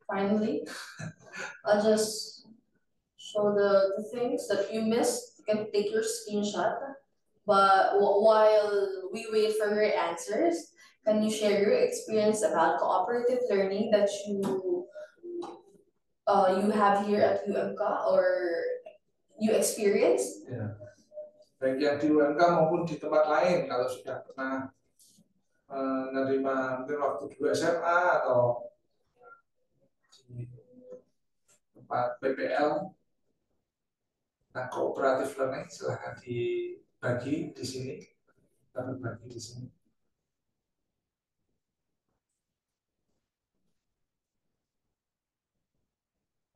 [SPEAKER 2] Finally, I'll just show the things that you missed. You can take your screenshot. But while we wait for your answers, can you share your experience about cooperative learning that you have here at UMK or you experienced?
[SPEAKER 1] Ya. Baik yang di UMK maupun di tempat lain, kalau sudah pernah menerima mungkin waktu dulu SMA atau di tempat PPL, nah cooperative learning silahkan dibagi di sini, kita berbagi di sini.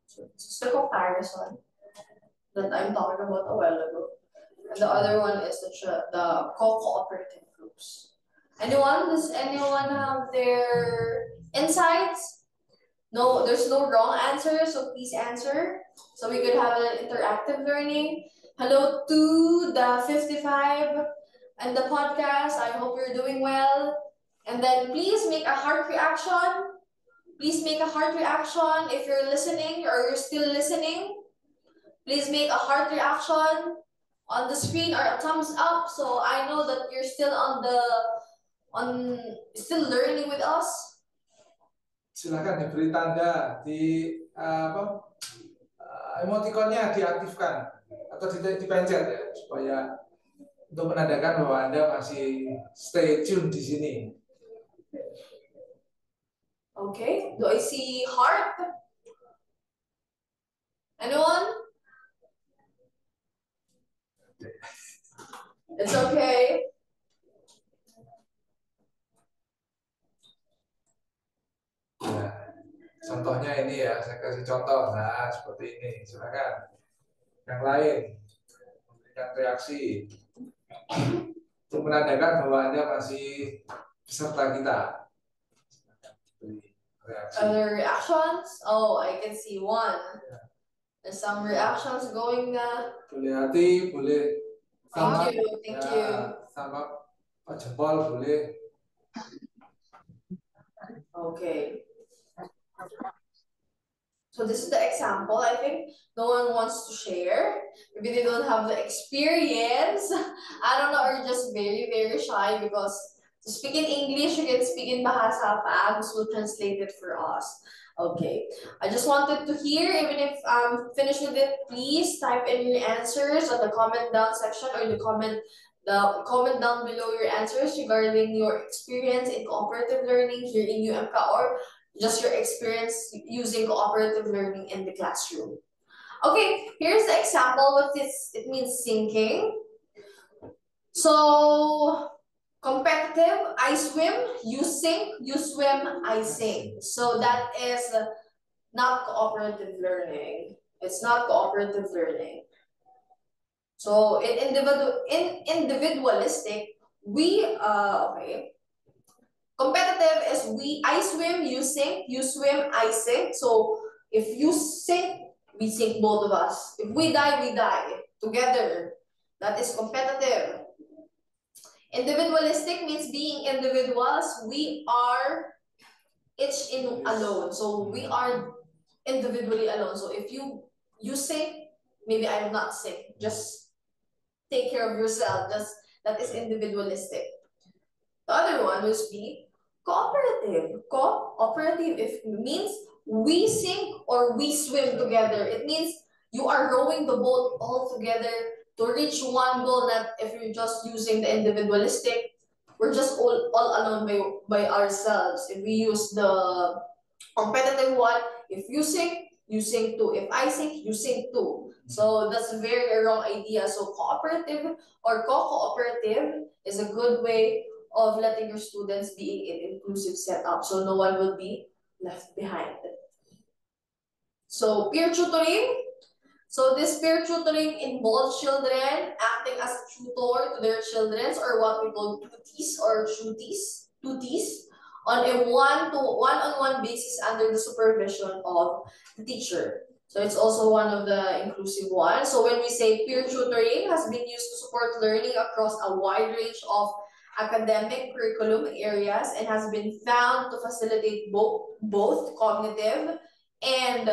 [SPEAKER 2] So this is the comparison that I'm talking about a while ago. And the other one is the cooperative groups. Does anyone have their insights? No, there's no wrong answer, so please answer. So we could have an interactive learning. Hello to the 55 and the podcast. I hope you're doing well. And then please make a heart reaction. Please make a heart reaction if you're listening or you're still listening. Please make a heart reaction on the screen or a thumbs up so I know that you're still still learning with us.
[SPEAKER 1] Silakan diberi tanda di emoticonnya diaktifkan atau dipencet ya supaya untuk menandakan bahwa Anda masih stay tune di sini.
[SPEAKER 2] Okay, do I see heart? Anyone? It's okay.
[SPEAKER 1] Nah, contohnya ini ya, saya kasih contoh. Nah, seperti ini. Silakan. Yang lain memberikan reaksi untuk menandakan bahwa Anda masih peserta kita.
[SPEAKER 2] Other reactions? Oh, I can see one. There's some reactions going
[SPEAKER 1] Boleh hati, boleh sama.
[SPEAKER 2] Thank you.
[SPEAKER 1] Sama jempol boleh.
[SPEAKER 2] Okay. So this is the example. I think no one wants to share. Maybe they don't have the experience. I don't know, or just very, very shy because to speak in English, you can speak in Bahasa. Agus will translate it for us. Okay. I just wanted to hear, even if I'm finished with it, please type in your answers on the comment down section or the comment down below your answers regarding your experience in cooperative learning here in UMK or just your experience using cooperative learning in the classroom. Okay, here's the example. What it means sinking. So competitive, I swim, you sink, you swim, I sink. So that is not cooperative learning. It's not cooperative learning. So in individualistic, okay. Competitive is I swim, you sink, you swim, I sink. So if you sink, we sink both of us. If we die together. That is competitive. Individualistic means being individuals. We are each in alone. So we are individually alone. So if you sink, maybe I will not sink. Just take care of yourself. That is individualistic. The other one will be cooperative. Cooperative means we sink or we swim together. It means you are rowing the boat all together to reach one goal. Not if you're just using the individualistic, we're just all alone by ourselves. If we use the competitive one, if you sink too. If I sink, you sink too. So that's a very wrong idea. So cooperative or co-cooperative is a good way of letting your students be in inclusive setup, so no one will be left behind. So peer tutoring. So this peer tutoring involves children acting as a tutor to their children, or what we call tuties or tuties on a one-on-one basis under the supervision of the teacher. So it's also one of the inclusive ones. So when we say peer tutoring has been used to support learning across a wide range of academic curriculum areas and has been found to facilitate both cognitive and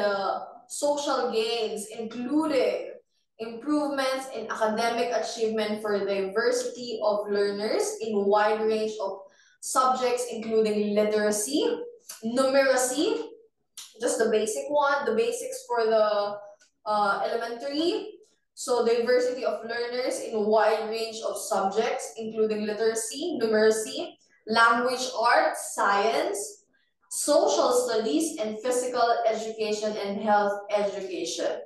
[SPEAKER 2] social gains, including improvements in academic achievement for diversity of learners in a wide range of subjects, including literacy, numeracy, just the basic one, the basics for the elementary. So diversity of learners in a wide range of subjects, including literacy, numeracy, language arts, science, social studies, and physical education and health education.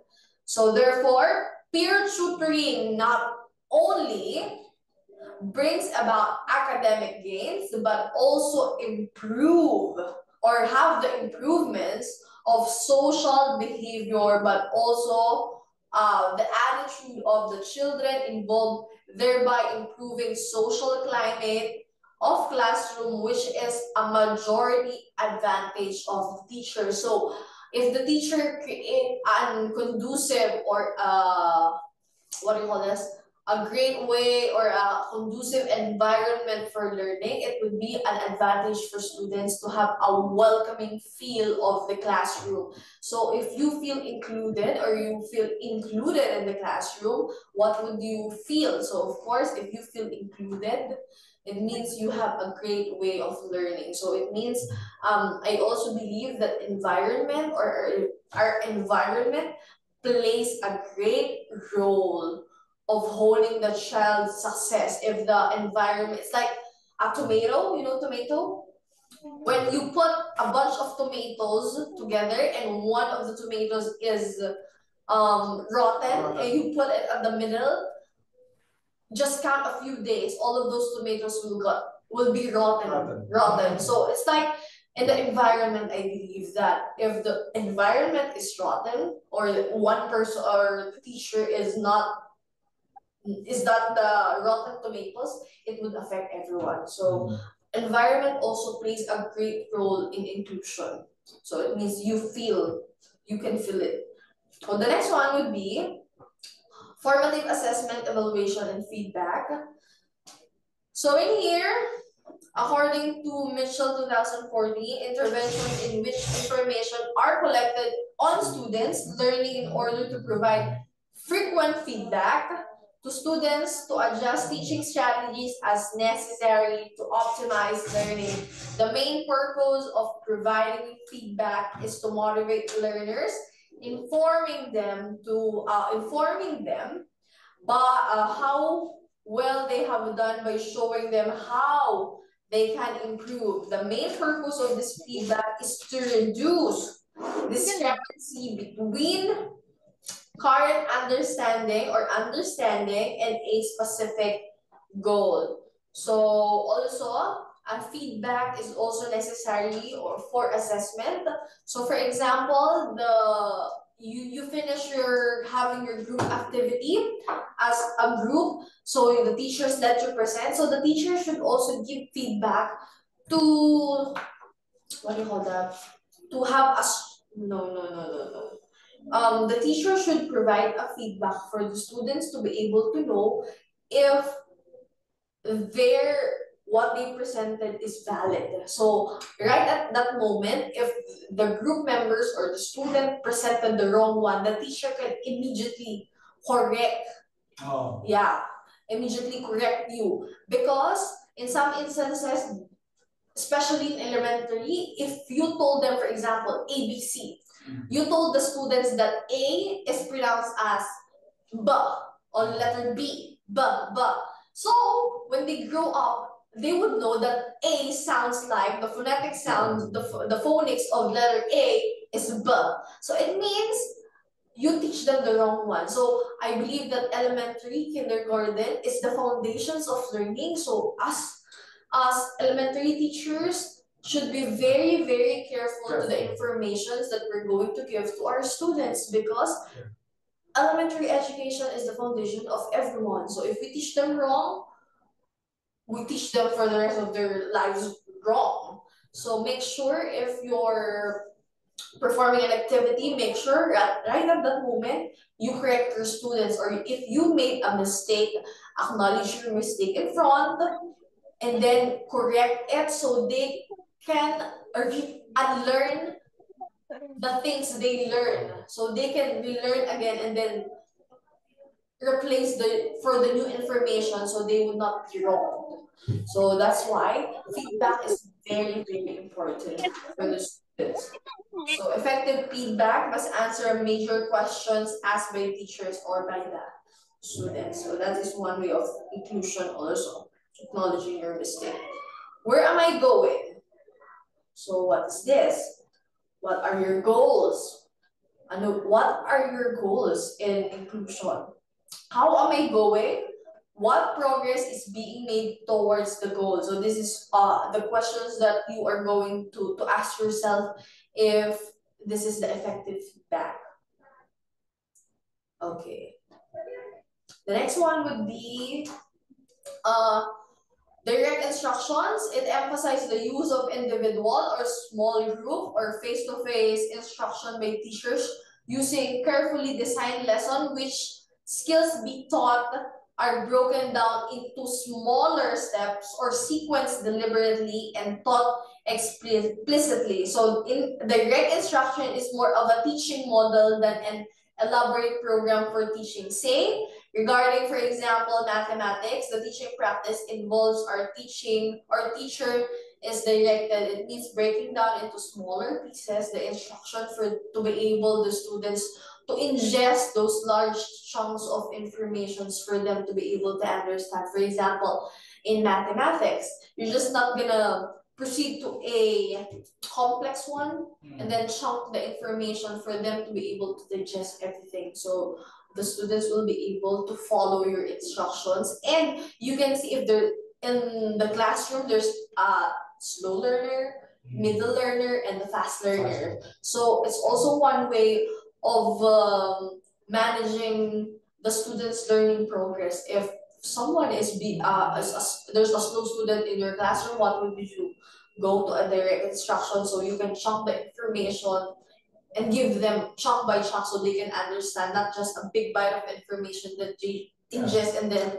[SPEAKER 2] So therefore, peer tutoring not only brings about academic gains, but also improve or have the improvements of social behavior, but also the attitude of the children involved, thereby improving social climate of classroom, which is a majority advantage of the teacher. So if the teacher create an conducive or what do you call this? A great way or a conducive environment for learning, it would be an advantage for students to have a welcoming feel of the classroom. So if you feel included or you feel included in the classroom, what would you feel? So of course, if you feel included, it means you have a great way of learning. So it means I also believe that environment or our environment plays a great role of holding the child's success. If the environment, it's like a tomato, you know tomato? When you put a bunch of tomatoes together and one of the tomatoes is rotten and you put it at the middle, just count a few days, all of those tomatoes will be rotten. So it's like in the environment, I believe that if the environment is rotten or one person or the teacher is not the rotten tomatoes, it would affect everyone. So environment also plays a great role in inclusion. So it means you can feel it. So the next one would be formative assessment, evaluation, and feedback. So in here, according to Mitchell 2014, interventions in which information are collected on students learning in order to provide frequent feedback to students to adjust teaching strategies as necessary to optimize learning. The main purpose of providing feedback is to motivate learners, informing them but how well they have done by showing them how they can improve. The main purpose of this feedback is to reduce discrepancy between current understanding and a specific goal. So also, a feedback is also necessary or for assessment. So for example, you finish having your group activity as a group, so the teachers let you present. So the teacher should also give feedback to what do you call that? To have a the teacher should provide a feedback for the students to be able to know if what they presented is valid. So right at that moment, if the group members or the student presented the wrong one, the teacher can immediately correct. Immediately correct you. Because in some instances, especially in elementary, if you told them, for example, ABC, you told the students that A is pronounced as B, or letter B, B. So when they grow up, they would know that A sounds like the phonetic sound, the phonics of letter A is B. So it means you teach them the wrong one. So I believe that elementary, kindergarten is the foundations of learning. So as elementary teachers should be very, very careful to the informations that we're going to give to our students, because elementary education is the foundation of everyone. So if we teach them wrong, we teach them for the rest of their lives wrong. So make sure if you're performing an activity, make sure right at that moment you correct your students, or if you made a mistake, acknowledge your mistake in front and then correct it so they can unlearn the things they learn, so they can relearn again and then replace the new information so they would not be wrong. So that's why feedback is very, very important for the students. So effective feedback must answer major questions asked by teachers or by the students. So that is one way of inclusion also, acknowledging your mistake. Where am I going? So what is this? What are your goals? And what are your goals in inclusion? How am I going? What progress is being made towards the goal? So this is the questions that you are going to ask yourself if this is the effective feedback. Okay. The next one would be direct instructions. It emphasizes the use of individual or small group or face-to-face instruction by teachers using carefully designed lesson, which skills be taught are broken down into smaller steps or sequenced deliberately and taught explicitly. So in direct instruction is more of a teaching model than an elaborate program for teaching. Say, regarding, for example, mathematics, the teaching practice involves our teacher is directed. It means breaking down into smaller pieces the instruction to be able the students to ingest those large chunks of information for them to be able to understand. For example, in mathematics, you're just not gonna proceed to a complex one and then chunk the information for them to be able to digest everything. So the students will be able to follow your instructions, and you can see if they're in the classroom, there's a slow learner, middle learner, and the fast learner. So it's also one way of managing the students' learning progress. If someone there's a slow student in your classroom, what would you do? Go to a direct instruction so you can chunk the information and give them chunk by chunk so they can understand, not just a big bite of information that they ingest and then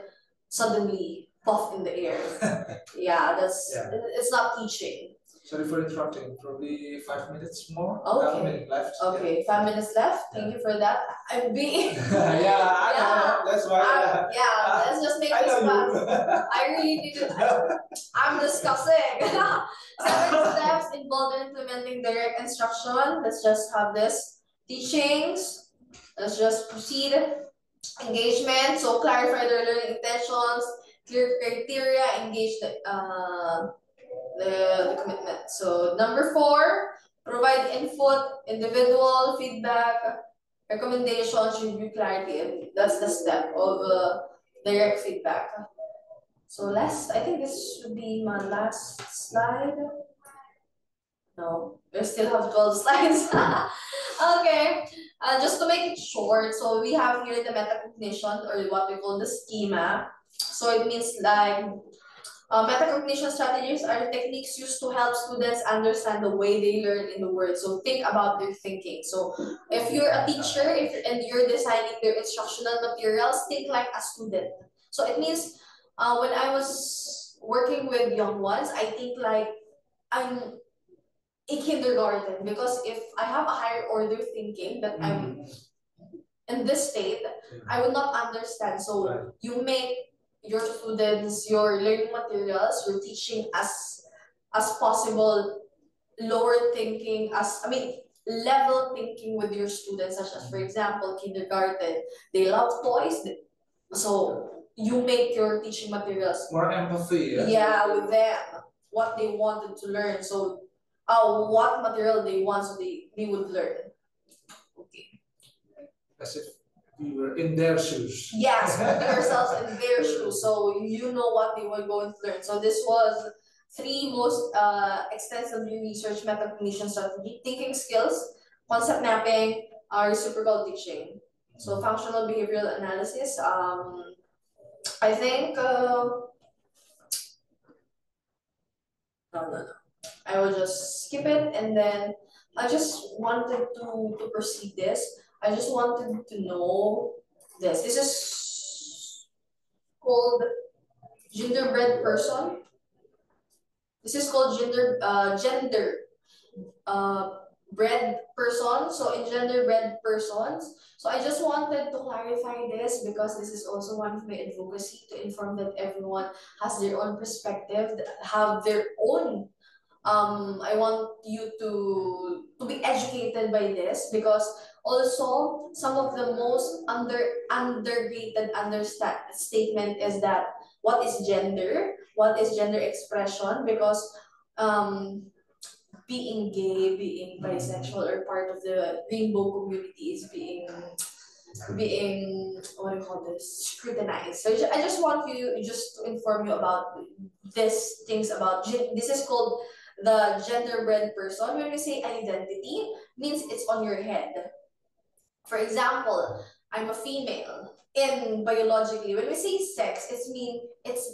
[SPEAKER 2] suddenly puff in the air. Yeah, it's not teaching.
[SPEAKER 1] Sorry for interrupting. Probably 5 minutes more.
[SPEAKER 2] Okay.
[SPEAKER 1] 1 minute left.
[SPEAKER 2] Okay, 5 minutes left. Thank you for that. I'm being
[SPEAKER 1] Yeah, I know. That's why.
[SPEAKER 2] yeah, let's just make
[SPEAKER 1] I
[SPEAKER 2] this
[SPEAKER 1] know
[SPEAKER 2] fast.
[SPEAKER 1] you.
[SPEAKER 2] I really didn't. I'm discussing. 7 steps involved in implementing direct instruction. Let's just have this. Teachings. Let's just proceed. Engagement. So clarify their learning intentions, clear criteria, engage the commitment. So number 4, provide input, individual feedback, recommendations, review clarity. And that's the step of direct feedback. So I think this should be my last slide. No, we still have 12 slides. Okay, just to make it short, so we have here the metacognition, or what we call the schema. So it means like metacognition strategies are techniques used to help students understand the way they learn in the world. So think about their thinking. So if you're a teacher, and you're designing their instructional materials, think like a student. So it means when I was working with young ones, I think like I'm a kindergarten, because if I have a higher order thinking that I'm in this state, I would not understand. So you make your students, your learning materials, your teaching as possible, lower thinking, level thinking with your students, such as, for example, kindergarten, they love toys, so you make your teaching materials
[SPEAKER 1] More empathy.
[SPEAKER 2] yeah, with them, what they wanted to learn. So what material they want, so they would learn. Okay.
[SPEAKER 1] As if we were in their shoes.
[SPEAKER 2] Yes, put yourselves in their shoes, so you know what they were going to learn. So this was 3 most extensively researched metacognition strategy: thinking skills, concept mapping, reciprocal teaching. So functional behavioral analysis. I think no. I will just skip it, and then I just wanted to proceed this. I just wanted to know this. This is called genderbread person. This is called gender bred person. So in gender bred persons. So I just wanted to clarify this because this is also one of my advocacy to inform that everyone has their own perspective, have their own I want you to be educated by this because also some of the most underrated statement is that what is gender expression, because um being gay, being bisexual, or part of the rainbow community is being what do you call this, scrutinized. So I just want you just to inform you about these things about this is called the genderbread person. When we say identity, means it's on your head. For example, I'm a female. In biologically, when we say sex, it's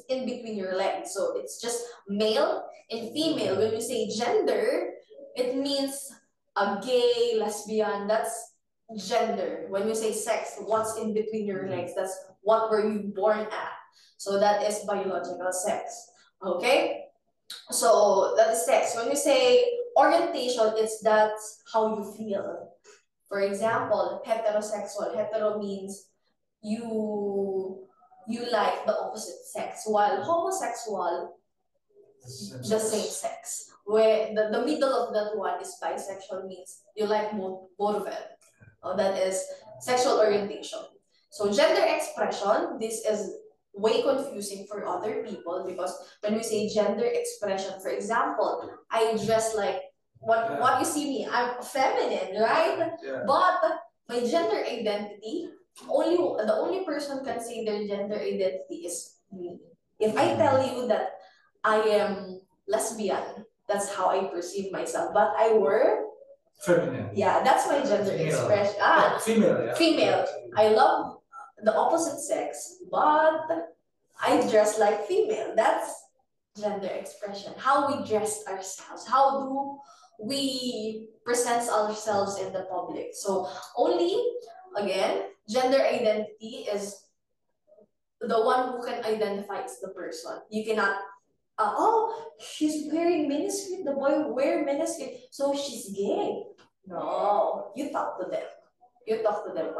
[SPEAKER 2] in between your legs. So it's just male and female. When we say gender, it means a gay, lesbian, that's gender. When we say sex, what's in between your legs, that's what were you born at. So that is biological sex. Okay? So that is sex. When we say orientation, it's that's how you feel. For example, heterosexual. Hetero means you like the opposite sex, while homosexual, the same sex. Where the middle of that one is bisexual, means you like both of it. That is sexual orientation. So gender expression, this is way confusing for other people because when we say gender expression, for example, I dress like what you see me, I'm feminine, right?
[SPEAKER 1] Yeah.
[SPEAKER 2] But my gender identity, the only person can say their gender identity is me. If I tell you that I am lesbian, that's how I perceive myself. But I were
[SPEAKER 1] Feminine.
[SPEAKER 2] yeah, that's my gender
[SPEAKER 1] Female.
[SPEAKER 2] expression.
[SPEAKER 1] Female, yeah.
[SPEAKER 2] Female. I love the opposite sex, but I dress like female. That's gender expression. How we dress ourselves. How do we present ourselves in the public? So only, again, gender identity is the one who can identify as the person. You cannot, oh, she's wearing miniskirt, the boy wear miniskirt, so she's gay. No, you talk to them. You talk to them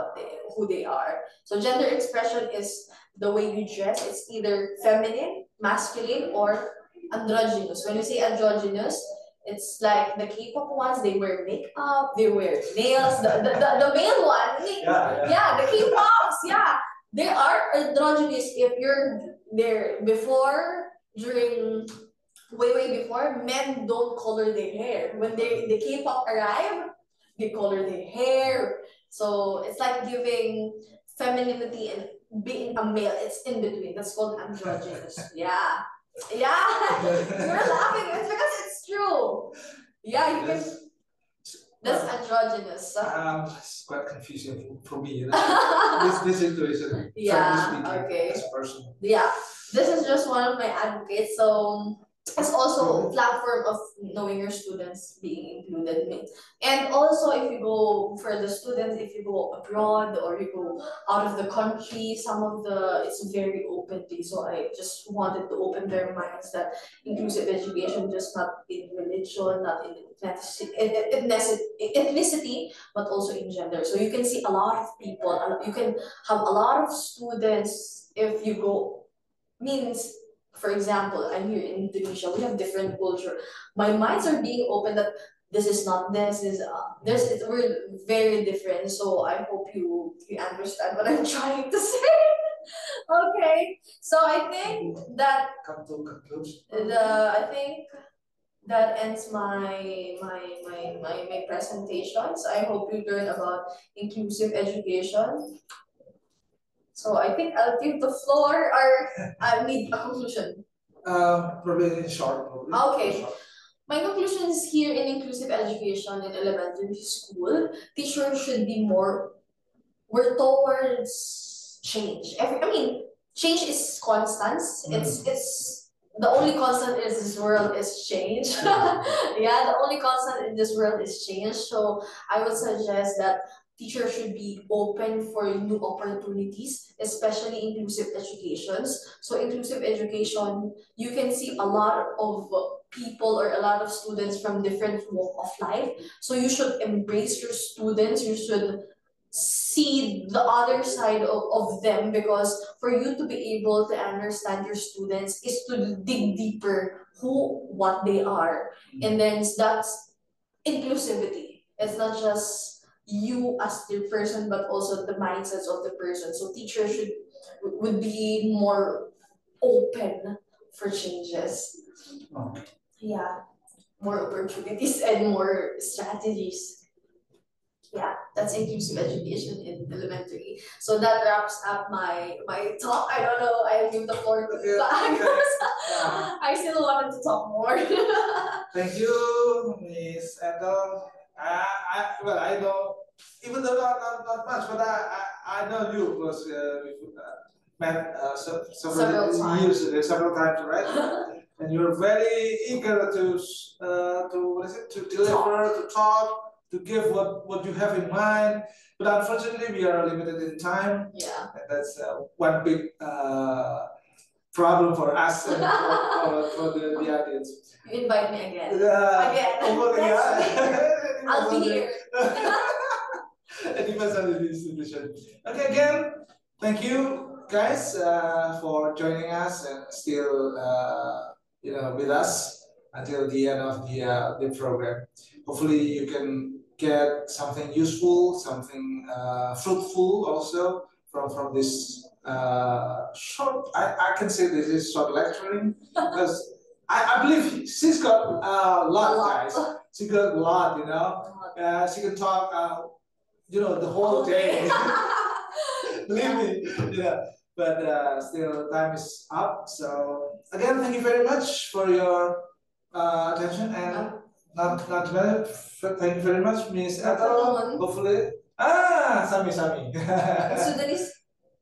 [SPEAKER 2] who they are. So gender expression is the way you dress. It's either feminine, masculine, or androgynous. When you say androgynous, it's like the K-pop ones, they wear makeup, they wear nails. The male one, yeah, the K-pops, yeah. They are androgynous if you're there before, during, way before, men don't color their hair. When the K-pop arrive, they color their hair. So it's like giving femininity and being a male. It's in between. That's called androgynous. Yeah. Yeah. You're laughing. It's because it's true. Yeah, you can. That's androgynous.
[SPEAKER 1] It's quite confusing for me. This situation.
[SPEAKER 2] Yeah,
[SPEAKER 1] frankly speaking,
[SPEAKER 2] okay.
[SPEAKER 1] as a person.
[SPEAKER 2] Yeah. This is just one of my advocates. So it's also a platform of knowing your students being included. And also if you go for the students, if you go abroad or you go out of the country, it's very open to you. So I just wanted to open their minds that inclusive education just not in religion, not in ethnicity, but also in gender. So you can see a lot of people, you can have a lot of students if you go, means, for example, I'm here in Indonesia, we have different culture. My minds are being open that this is not this, we're very different. So I hope you understand what I'm trying to say. Okay, so I think that
[SPEAKER 1] Come to conclusion.
[SPEAKER 2] I think that ends my presentations. I hope you learn about inclusive education. So I think I'll give the floor, or I need a conclusion.
[SPEAKER 1] Probably in short.
[SPEAKER 2] Okay. My conclusion is here in inclusive education in elementary school, teachers should be more, we're towards change. Change is constant. It's the only constant in this world is change. Yeah, the only constant in this world is change. So I would suggest that teachers should be open for new opportunities, especially inclusive educations. So inclusive education, you can see a lot of people or a lot of students from different walk of life. So you should embrace your students. You should see the other side of them, because for you to be able to understand your students is to dig deeper what they are. And then that's inclusivity. It's not just you as the person, but also the mindsets of the person. So teachers would be more open for changes.
[SPEAKER 1] Okay.
[SPEAKER 2] Yeah, more opportunities and more strategies. Yeah, that's inclusive education in elementary. So that wraps up my talk. I don't know. I give the floor to
[SPEAKER 1] Okay,
[SPEAKER 2] Agnes.
[SPEAKER 1] yeah.
[SPEAKER 2] I still wanted to talk more.
[SPEAKER 1] Thank you, Miss Ethel. Well, I know, even though not much, but I know you because we've met
[SPEAKER 2] Several
[SPEAKER 1] several times, right? And you're very eager to what is it, to deliver, to talk, to give what you have in mind. But unfortunately, we are limited in time,
[SPEAKER 2] Yeah.
[SPEAKER 1] and that's one big problem for us and for the audience.
[SPEAKER 2] You invite me again.
[SPEAKER 1] Again.
[SPEAKER 2] Next week. I'll be here.
[SPEAKER 1] It depends on the institution. Okay, again, thank you guys for joining us and still with us until the end of the program. Hopefully, you can get something useful, something fruitful also from this short. I can say this is short lecturing because I believe she's got a lot, guys. She got a lot, she can talk, the whole day. Believe me, But still, time is up. So again, thank you very much for your attention and not very. Thank you very much, Miss Ethel. Hopefully, Sami.
[SPEAKER 2] In Sudanese,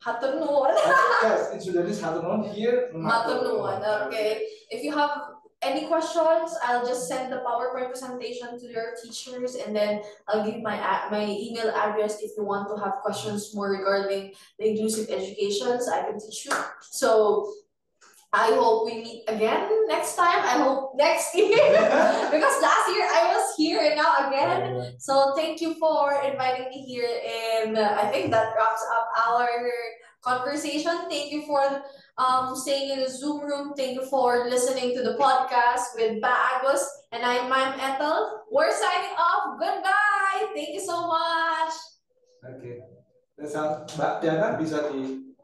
[SPEAKER 2] hatur nuwun.
[SPEAKER 1] Yes, in Sudanese, hatur nuwun. Here,
[SPEAKER 2] Matur nuwun. Okay. If you have any questions, I'll just send the PowerPoint presentation to your teachers, and then I'll give my email address if you want to have questions more regarding the inclusive educations. I can teach you. So I hope we meet again next time. I hope next year because last year I was here and now again. So thank you for inviting me here, and I think that wraps up our conversation. Thank you for staying in the Zoom room. Thank you for listening to the podcast with Baagos, and I'm Ma'am Ethel. We're signing off. Goodbye. Thank you so much.
[SPEAKER 1] Okay. That's how Mbak Diana bisa di